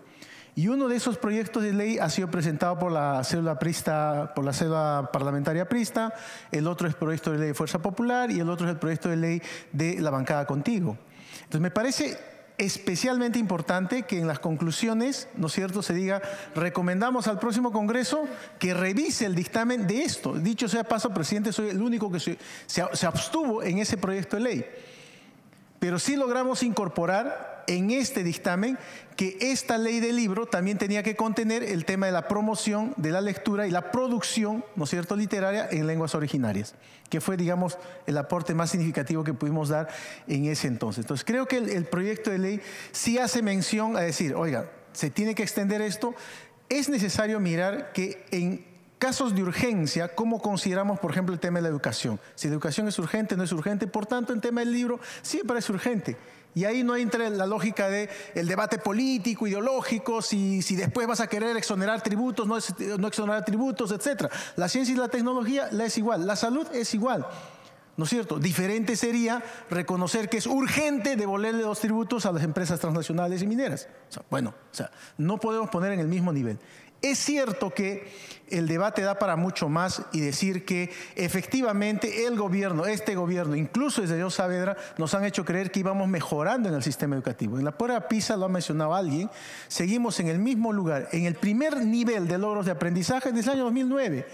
Speaker 10: Y uno de esos proyectos de ley ha sido presentado por la célula parlamentaria prista, el otro es el proyecto de ley de Fuerza Popular y el otro es el proyecto de ley de la bancada Contigo. Entonces me parece especialmente importante que en las conclusiones, ¿no es cierto?, se diga, recomendamos al próximo Congreso que revise el dictamen de esto. Dicho sea paso, presidente, soy el único que se abstuvo en ese proyecto de ley. Pero sí logramos incorporar en este dictamen que esta ley del libro también tenía que contener el tema de la promoción de la lectura y la producción, ¿no es cierto?, literaria en lenguas originarias, que fue, digamos, el aporte más significativo que pudimos dar en ese entonces. Entonces, creo que el proyecto de ley sí hace mención a decir, oiga, se tiene que extender esto. Es necesario mirar que en casos de urgencia, ¿cómo consideramos, por ejemplo, el tema de la educación? Si la educación es urgente, no es urgente. Por tanto, el tema del libro siempre es urgente. Y ahí no entra la lógica del debate político, ideológico, si después vas a querer exonerar tributos, no exonerar tributos, etc. La ciencia y la tecnología la es igual, la salud es igual, ¿no es cierto? Diferente sería reconocer que es urgente devolverle los tributos a las empresas transnacionales y mineras. O sea, no podemos poner en el mismo nivel. Es cierto que el debate da para mucho más y decir que efectivamente el gobierno, este gobierno, incluso desde Dios Saavedra, nos han hecho creer que íbamos mejorando en el sistema educativo. En la prueba PISA, lo ha mencionado alguien, seguimos en el mismo lugar, en el primer nivel de logros de aprendizaje desde el año 2009.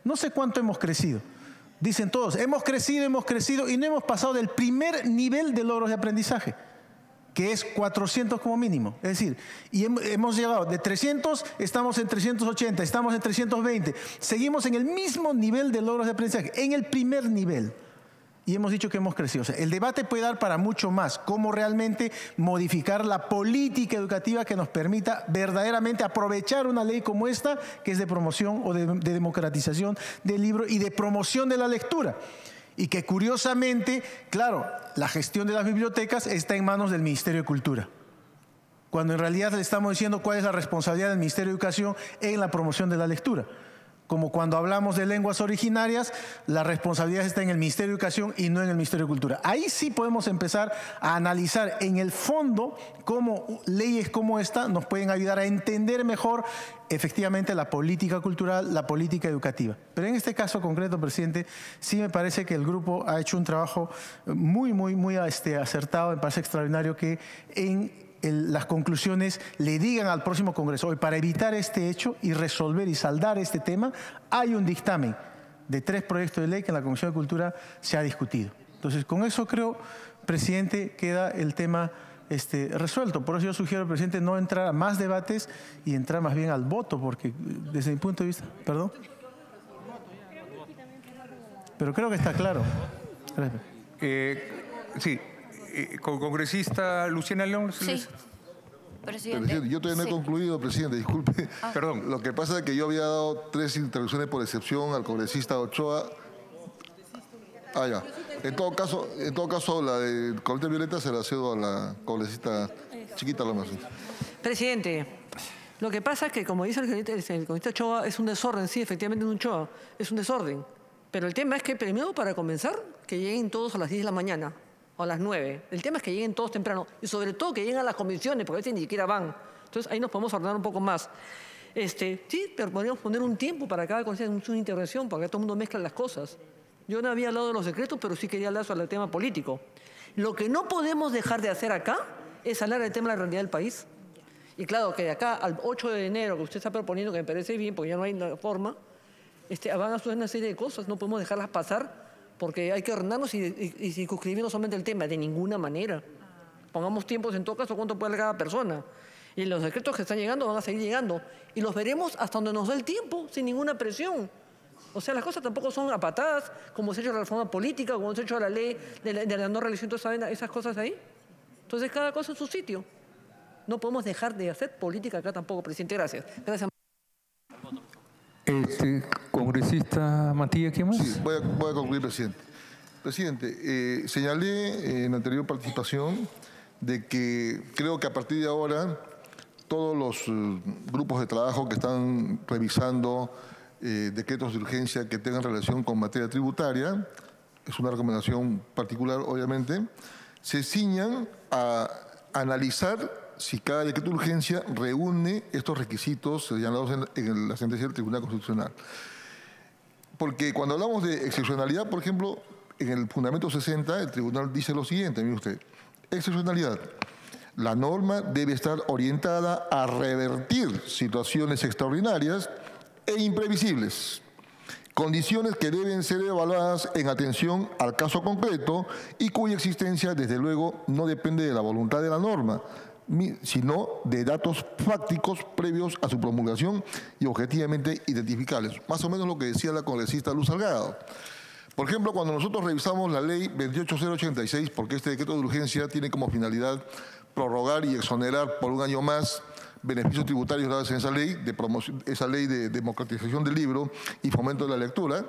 Speaker 10: No sé cuánto hemos crecido. Dicen todos, hemos crecido y no hemos pasado del primer nivel de logros de aprendizaje, que es 400 como mínimo. Es decir, y hemos llegado de 300, estamos en 380, estamos en 320. Seguimos en el mismo nivel de logros de aprendizaje, en el primer nivel. Y hemos dicho que hemos crecido. O sea, el debate puede dar para mucho más. Cómo realmente modificar la política educativa que nos permita verdaderamente aprovechar una ley como esta, que es de promoción o de democratización del libro y de promoción de la lectura. Y que curiosamente, claro, la gestión de las bibliotecas está en manos del Ministerio de Cultura, cuando en realidad le estamos diciendo cuál es la responsabilidad del Ministerio de Educación en la promoción de la lectura. Como cuando hablamos de lenguas originarias, la responsabilidad está en el Ministerio de Educación y no en el Ministerio de Cultura. Ahí sí podemos empezar a analizar en el fondo cómo leyes como esta nos pueden ayudar a entender mejor efectivamente la política cultural, la política educativa. Pero en este caso concreto, presidente, sí me parece que el grupo ha hecho un trabajo muy acertado. Me parece extraordinario que en las conclusiones le digan al próximo Congreso, hoy para evitar este hecho y resolver y saldar este tema, hay un dictamen de 3 proyectos de ley que en la Comisión de Cultura se ha discutido. Entonces, con eso creo, presidente, queda el tema resuelto. Por eso yo sugiero al presidente no entrar a más debates y entrar más bien al voto, porque desde mi punto de vista... ¿Perdón? Pero creo que está claro.
Speaker 2: Sí, congresista Luciana León.
Speaker 12: Sí. Presidente.
Speaker 8: Yo todavía no he concluido, presidente, disculpe.
Speaker 2: Perdón.
Speaker 8: Lo que pasa es que yo había dado 3 intervenciones por excepción al congresista Ochoa. Ya. En todo caso, la de Coleta Violeta se la cedo a la congresista Chiquita Lomas.
Speaker 1: Presidente, lo que pasa es que, como dice el congresista Ochoa, es un desorden. Sí, efectivamente es un Ochoa, es un desorden. Pero el tema es que, primero, para comenzar, que lleguen todos a las 10 de la mañana o a las 9. El tema es que lleguen todos temprano y sobre todo que lleguen a las comisiones, porque a veces ni siquiera van. Entonces ahí nos podemos ordenar un poco más. Sí, pero podríamos poner un tiempo para cada comisión en su intervención, porque todo el mundo mezcla las cosas. Yo no había hablado de los decretos, pero sí quería hablar sobre el tema político. Lo que no podemos dejar de hacer acá es hablar del tema de la realidad del país. Y claro, que de acá al 8 de enero, que usted está proponiendo, que me parece bien, porque ya no hay forma, van a suceder una serie de cosas, no podemos dejarlas pasar, porque hay que ordenarnos y circunscribir no solamente el tema, de ninguna manera. Pongamos tiempos en todo caso, cuánto puede dar cada persona. Y los decretos que están llegando van a seguir llegando. Y los veremos hasta donde nos dé el tiempo, sin ninguna presión. O sea, las cosas tampoco son a patadas, como se ha hecho la reforma política, como se ha hecho la ley de la no reelección, todas esas cosas ahí. Entonces, cada cosa en su sitio. No podemos dejar de hacer política acá tampoco, presidente. Gracias. Gracias.
Speaker 2: Congresista Mantilla, ¿quién más?
Speaker 8: Sí, voy a concluir, presidente. Presidente, señalé en la anterior participación de que creo que a partir de ahora todos los grupos de trabajo que están revisando decretos de urgencia que tengan relación con materia tributaria, es una recomendación particular obviamente, se ciñan a analizar si cada decreto de urgencia reúne estos requisitos señalados en la sentencia del Tribunal Constitucional. Porque cuando hablamos de excepcionalidad, por ejemplo, en el fundamento 60, el tribunal dice lo siguiente, mire usted, excepcionalidad. La norma debe estar orientada a revertir situaciones extraordinarias e imprevisibles, condiciones que deben ser evaluadas en atención al caso concreto y cuya existencia, desde luego, no depende de la voluntad de la norma, sino de datos fácticos previos a su promulgación y objetivamente identificables. Más o menos lo que decía la congresista Luz Salgado. Por ejemplo, cuando nosotros revisamos la ley 28086, porque este decreto de urgencia tiene como finalidad prorrogar y exonerar por un año más beneficios tributarios dados en esa ley de democratización del libro y fomento de la lectura.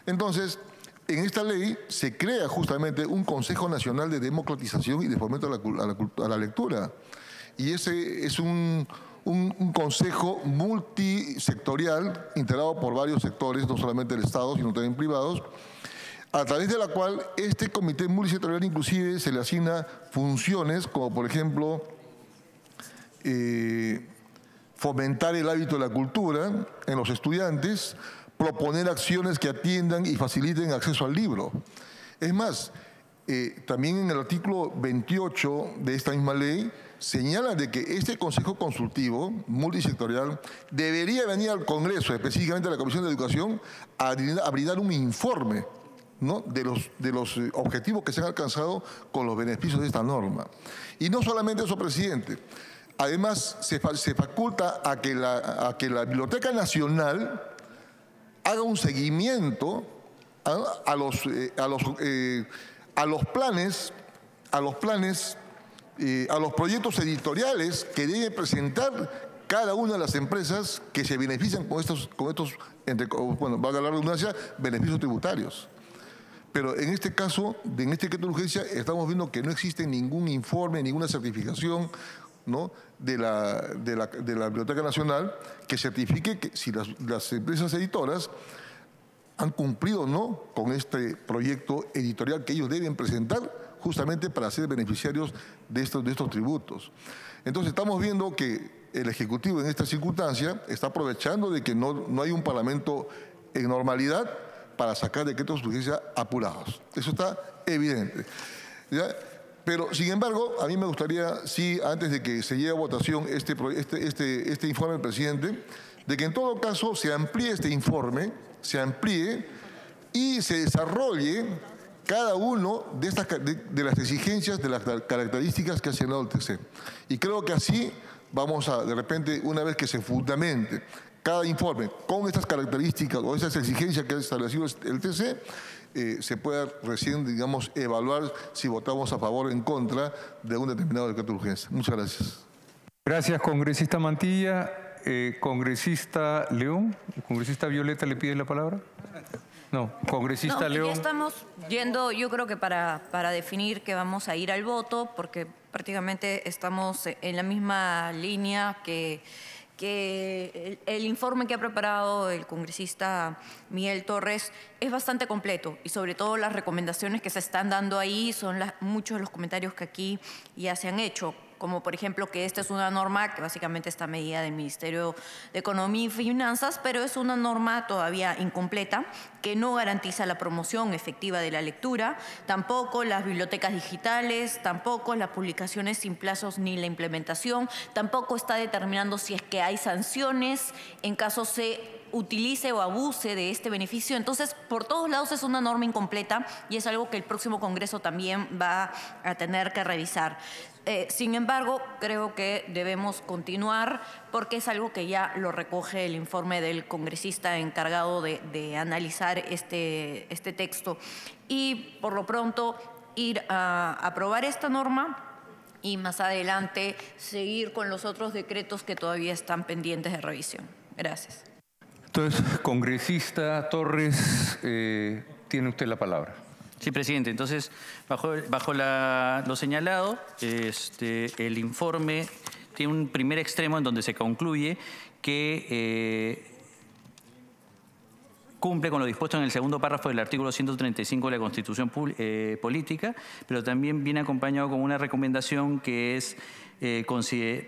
Speaker 8: Entonces, en esta ley se crea justamente un Consejo Nacional de Democratización y de Fomento a la Lectura. Y ese es un consejo multisectorial integrado por varios sectores, no solamente del Estado, sino también privados, a través de la cual este comité multisectorial inclusive se le asigna funciones como, por ejemplo, fomentar el hábito de la cultura en los estudiantes, proponer acciones que atiendan y faciliten acceso al libro. Es más, también en el artículo 28 de esta misma ley señala de que este Consejo Consultivo multisectorial debería venir al Congreso, específicamente a la Comisión de Educación, a brindar un informe, ¿no?, de los objetivos que se han alcanzado con los beneficios de esta norma. Y no solamente eso, presidente. Además, se faculta a que la Biblioteca Nacional haga un seguimiento a los proyectos editoriales que deben presentar cada una de las empresas que se benefician con estos valga la redundancia, beneficios tributarios. Pero en este caso, en este decreto de urgencia, estamos viendo que no existe ningún informe, ninguna certificación, ¿no?, de la Biblioteca Nacional que certifique que si las empresas editoras han cumplido o no con este proyecto editorial que ellos deben presentar justamente para ser beneficiarios de estos tributos. Entonces estamos viendo que el Ejecutivo en esta circunstancia está aprovechando de que no hay un Parlamento en normalidad para sacar decretos de urgencia apurados. Eso está evidente. ¿Ya? Pero, sin embargo, a mí me gustaría, sí, antes de que se lleve a votación este informe del presidente, de que en todo caso se amplíe este informe, y se desarrolle cada uno de las exigencias, de las características que ha señalado el TC. Y creo que así vamos a, de repente, una vez que se fundamente cada informe con estas características o esas exigencias que ha establecido el TC, se pueda recién, digamos, evaluar si votamos a favor o en contra de un determinado decreto de urgencia. Muchas gracias.
Speaker 2: Gracias, congresista Mantilla. Congresista León, congresista Violeta, ¿le pide la palabra? No, congresista León.
Speaker 12: Ya estamos yendo, yo creo que para definir que vamos a ir al voto, porque prácticamente estamos en la misma línea que el informe que ha preparado el congresista Miguel Torres es bastante completo y sobre todo las recomendaciones que se están dando ahí son muchos de los comentarios que aquí ya se han hecho, como por ejemplo que esta es una norma que básicamente está medida del Ministerio de Economía y Finanzas, pero es una norma todavía incompleta que no garantiza la promoción efectiva de la lectura, tampoco las bibliotecas digitales, tampoco las publicaciones sin plazos ni la implementación, tampoco está determinando si es que hay sanciones en caso se utilice o abuse de este beneficio. Entonces, por todos lados es una norma incompleta y es algo que el próximo Congreso también va a tener que revisar. Sin embargo, creo que debemos continuar porque es algo que ya lo recoge el informe del congresista encargado de analizar este texto. Y por lo pronto ir a aprobar esta norma y más adelante seguir con los otros decretos que todavía están pendientes de revisión. Gracias.
Speaker 2: Entonces, congresista Torres, tiene usted la palabra.
Speaker 11: Sí, presidente. Entonces, bajo lo señalado, el informe tiene un primer extremo en donde se concluye que cumple con lo dispuesto en el segundo párrafo del artículo 135 de la Constitución Política, pero también viene acompañado con una recomendación que es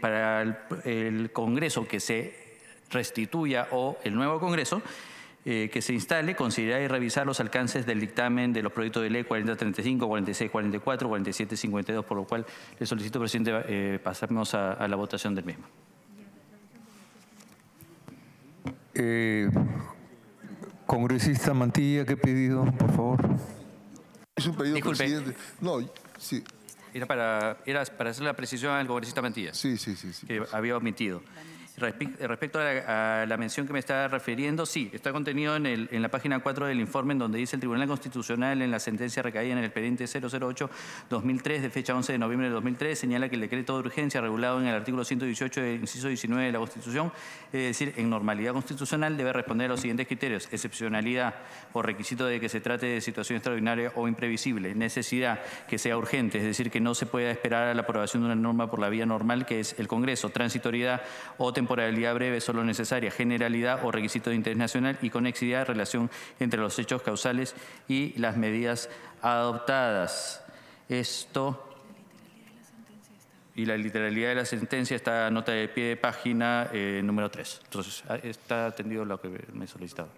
Speaker 11: para el Congreso que se restituya o el nuevo Congreso que se instale, considerar y revisar los alcances del dictamen de los proyectos de ley 4035, 4644, 4752, por lo cual le solicito, presidente, pasemos a la votación del mismo.
Speaker 2: Congresista Mantilla, ¿qué pedido, por favor?
Speaker 8: Es un pedido,
Speaker 11: disculpe.
Speaker 8: presidente. No, sí.
Speaker 11: Era para hacer la precisión al congresista Mantilla.
Speaker 8: Sí.
Speaker 11: Que había omitido. Respecto a la mención que me está refiriendo, sí, está contenido en la página 4 del informe, en donde dice el Tribunal Constitucional en la sentencia recaída en el expediente 008-2003 de fecha 11 de noviembre de 2003 señala que el decreto de urgencia regulado en el artículo 118 del inciso 19 de la Constitución, es decir, en normalidad constitucional, debe responder a los siguientes criterios: excepcionalidad o requisito de que se trate de situación extraordinaria o imprevisible, necesidad, que sea urgente, es decir, que no se pueda esperar a la aprobación de una norma por la vía normal, que es el Congreso, transitoriedad o temporalidad breve solo necesaria, generalidad o requisito de interés nacional y conexidad, relación entre los hechos causales y las medidas adoptadas. Esto y la literalidad de la sentencia está nota de pie de página número 3. Entonces, está atendido lo que me solicitaba.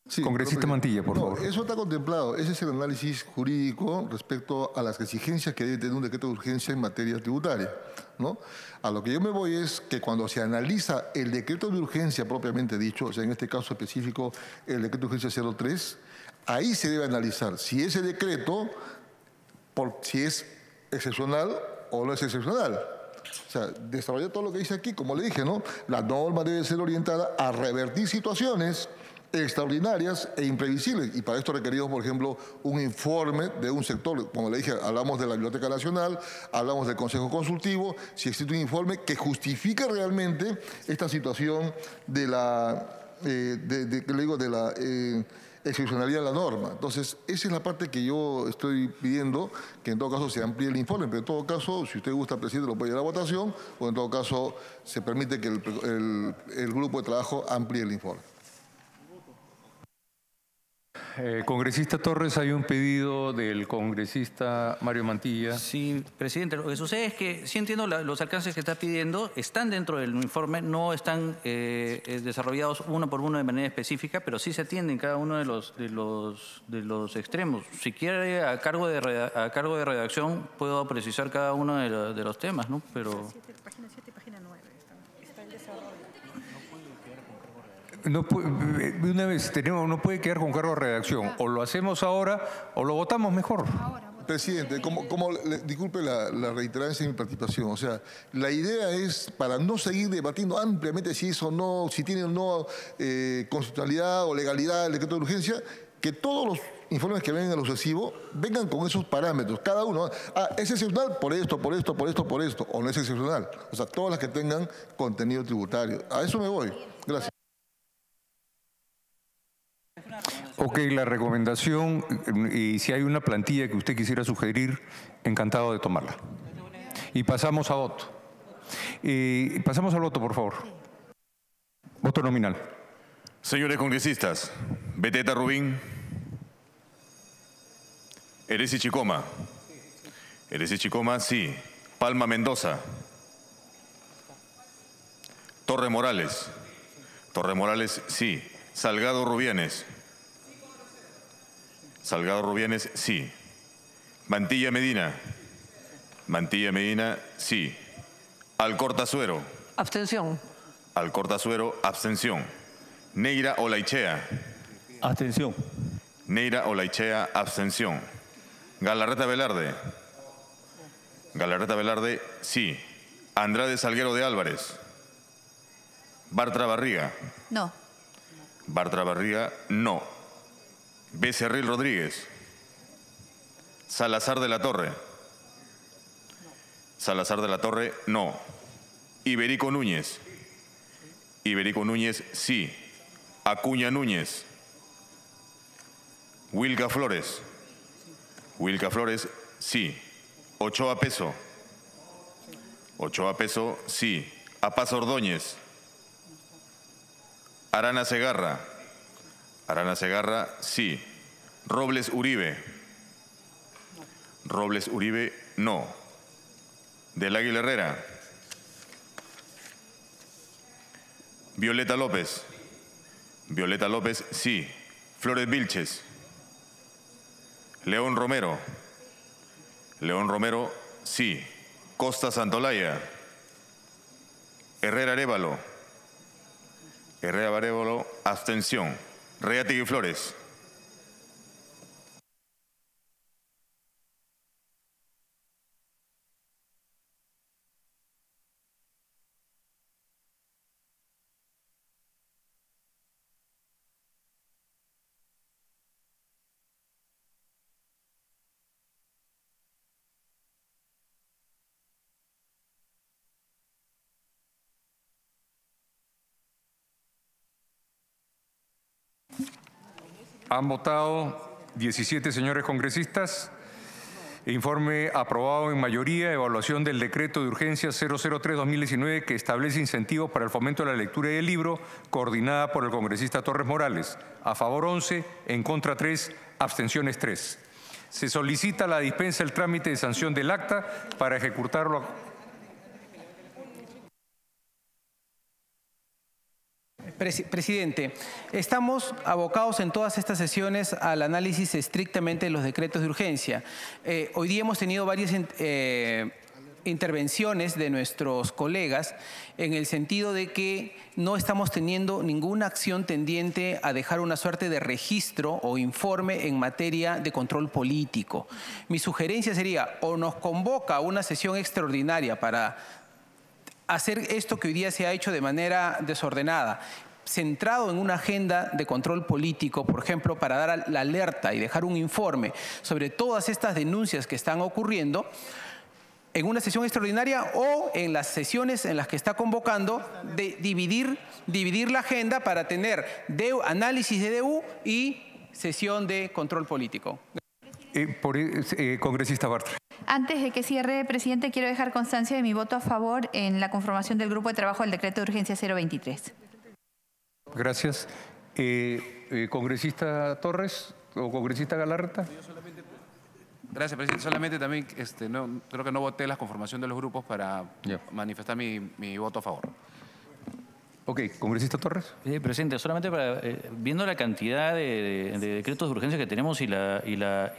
Speaker 8: Sí,
Speaker 2: congresista Mantilla, por favor.
Speaker 8: Eso está contemplado. Ese es el análisis jurídico respecto a las exigencias que debe tener un decreto de urgencia en materia tributaria, ¿no? A lo que yo me voy es que cuando se analiza el decreto de urgencia propiamente dicho, o sea, en este caso específico el decreto de urgencia 03, ahí se debe analizar si ese decreto, si es excepcional o no es excepcional. O sea, desarrollar todo lo que dice aquí, como le dije, ¿no? La norma debe ser orientada a revertir situaciones extraordinarias e imprevisibles, y para esto requerimos, por ejemplo, un informe de un sector. Como le dije, hablamos de la Biblioteca Nacional, hablamos del Consejo Consultivo, si existe un informe que justifique realmente esta situación de la excepcionalidad de la norma. Entonces, esa es la parte que yo estoy pidiendo, que en todo caso se amplíe el informe, pero en todo caso, si usted gusta, presidente, lo puede llevar a votación, o en todo caso se permite que el grupo de trabajo amplíe el informe.
Speaker 2: Congresista Torres, hay un pedido del congresista Mario Mantilla.
Speaker 11: Sí, presidente, lo que sucede es que sí entiendo los alcances que está pidiendo, están dentro del informe, no están desarrollados uno por uno de manera específica, pero sí se atienden cada uno de los extremos. Si quiere, a cargo de redacción, puedo precisar cada uno de los temas, ¿no? Pero...
Speaker 7: Página 7 y página 9. Está en desarrollo.
Speaker 2: No, una vez no puede quedar con cargo de redacción. O lo hacemos ahora o lo votamos mejor.
Speaker 8: Presidente, disculpe la reiterancia de mi participación. O sea, la idea es, para no seguir debatiendo ampliamente si eso no, si tiene o no constitucionalidad o legalidad el decreto de urgencia, que todos los informes que vengan a lo sucesivo vengan con esos parámetros, cada uno. Es excepcional por esto, por esto, por esto, por esto, o no es excepcional. O sea, todas las que tengan contenido tributario. A eso me voy. Gracias.
Speaker 2: Ok, la recomendación, y si hay una plantilla que usted quisiera sugerir, encantado de tomarla. Y pasamos a voto. Pasamos al voto, por favor. Voto nominal.
Speaker 13: Señores congresistas, Beteta Rubín. Eresi Chicoma. Eresi Chicoma, sí. Palma Mendoza. Torre Morales. Torre Morales, sí. Salgado Rubianes. Salgado Rubianes, sí. Mantilla Medina. Mantilla Medina, sí. Alcorta Suero.
Speaker 1: Abstención.
Speaker 13: Alcorta Suero, abstención. Neira Olaichea.
Speaker 5: Abstención.
Speaker 13: Neira Olaichea, abstención. Galarreta Velarde. Galarreta Velarde, sí. Andrade Salguero de Álvarez. Bartra Barriga.
Speaker 6: No.
Speaker 13: Bartra Barriga, no. Becerril Rodríguez. Salazar de la Torre. Salazar de la Torre, no. Iberico Núñez. Iberico Núñez, sí. Acuña Núñez. Wilca Flores. Wilca Flores, sí. Ochoa Peso. Ochoa Peso, sí. Apaz Ordóñez. Arana Segarra. Arana Segarra, sí. Robles Uribe. Robles Uribe, no. Del Águila Herrera. Violeta López. Violeta López, sí. Flores Vilches. León Romero. León Romero, sí. Costa Santolaya. Herrera Arévalo. Herrera Arévalo, abstención. Reategui Flores.
Speaker 2: Han votado 17 señores congresistas. Informe aprobado en mayoría. Evaluación del decreto de urgencia 003-2019 que establece incentivos para el fomento de la lectura y el libro, coordinada por el congresista Torres Morales. A favor 11, en contra 3, abstenciones 3. Se solicita la dispensa del trámite de sanción del acta para ejecutarlo.
Speaker 14: Presidente, estamos abocados en todas estas sesiones al análisis estrictamente de los decretos de urgencia. Hoy día hemos tenido varias intervenciones de nuestros colegas en el sentido de que no estamos teniendo ninguna acción tendiente a dejar una suerte de registro o informe en materia de control político. Mi sugerencia sería o nos convoca a una sesión extraordinaria para hacer esto que hoy día se ha hecho de manera desordenada, centrado en una agenda de control político, por ejemplo, para dar la alerta y dejar un informe sobre todas estas denuncias que están ocurriendo, en una sesión extraordinaria o en las sesiones en las que está convocando, de dividir la agenda para tener análisis de DU y sesión de control político.
Speaker 2: Congresista Bartra.
Speaker 6: Antes de que cierre, presidente, quiero dejar constancia de mi voto a favor en la conformación del Grupo de Trabajo del Decreto de Urgencia 023.
Speaker 2: Gracias. Congresista Torres, ¿O congresista Galarreta?
Speaker 15: Gracias, presidente. Solamente también creo que no voté la conformación de los grupos para manifestar mi voto a favor.
Speaker 2: Ok, congresista Torres.
Speaker 11: Sí, presidente, solamente para, viendo la cantidad de decretos de urgencia que tenemos y las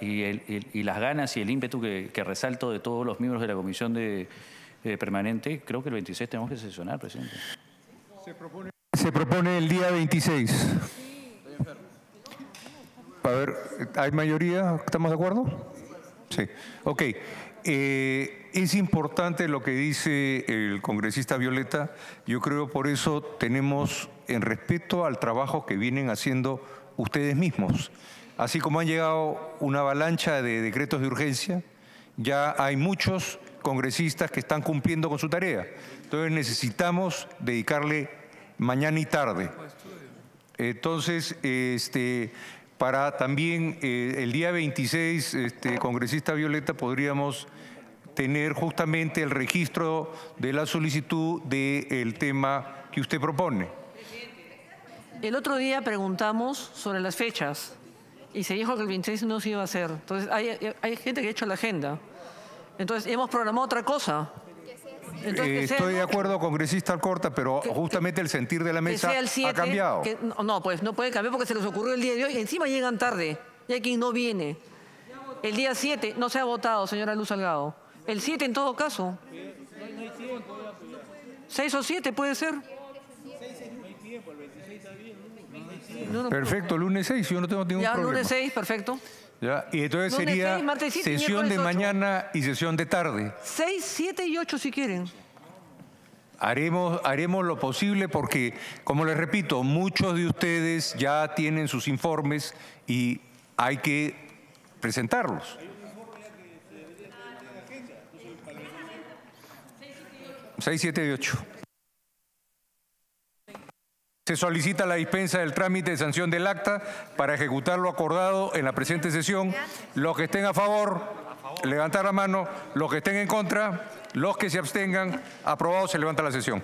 Speaker 11: ganas y el ímpetu que resalto de todos los miembros de la comisión permanente, creo que el 26 tenemos que sesionar, presidente.
Speaker 2: Se propone el día 26. A ver, ¿hay mayoría? ¿Estamos de acuerdo? Sí. Ok. Es importante lo que dice el congresista Violeta. Yo creo por eso tenemos, en respeto al trabajo que vienen haciendo ustedes mismos, así como han llegado una avalancha de decretos de urgencia, ya hay muchos congresistas que están cumpliendo con su tarea. Entonces necesitamos dedicarle mañana y tarde. Entonces, para también el día 26, congresista Violeta, podríamos tener justamente el registro de la solicitud del tema que usted propone.
Speaker 1: El otro día preguntamos sobre las fechas y se dijo que el 26 no se iba a hacer. Entonces, hay gente que ha hecho la agenda. Entonces, hemos programado otra cosa. Entonces,
Speaker 2: estoy de acuerdo, congresista Alcorta, pero justamente el sentir de la mesa
Speaker 1: sea el 7,
Speaker 2: ha cambiado.
Speaker 1: No, pues no puede cambiar porque se les ocurrió el día de hoy. Encima llegan tarde y hay quien no viene. El día 7 no se ha votado, señora Luz Salgado. El 7 en todo caso. 6 o 7 puede ser.
Speaker 2: Perfecto, lunes 6, yo no tengo ningún problema.
Speaker 1: Lunes 6, perfecto.
Speaker 2: Ya, y entonces
Speaker 1: Lunes
Speaker 2: sería
Speaker 1: 6, martes 7,
Speaker 2: sesión de
Speaker 1: 8.
Speaker 2: mañana y sesión de tarde.
Speaker 1: 6, 7 y 8 si quieren.
Speaker 2: Haremos lo posible porque, como les repito, muchos de ustedes ya tienen sus informes y hay que presentarlos. 6, 7 y 8. Se solicita la dispensa del trámite de sanción del acta para ejecutar lo acordado en la presente sesión. Los que estén a favor, levantar la mano. Los que estén en contra, los que se abstengan, aprobado, se levanta la sesión.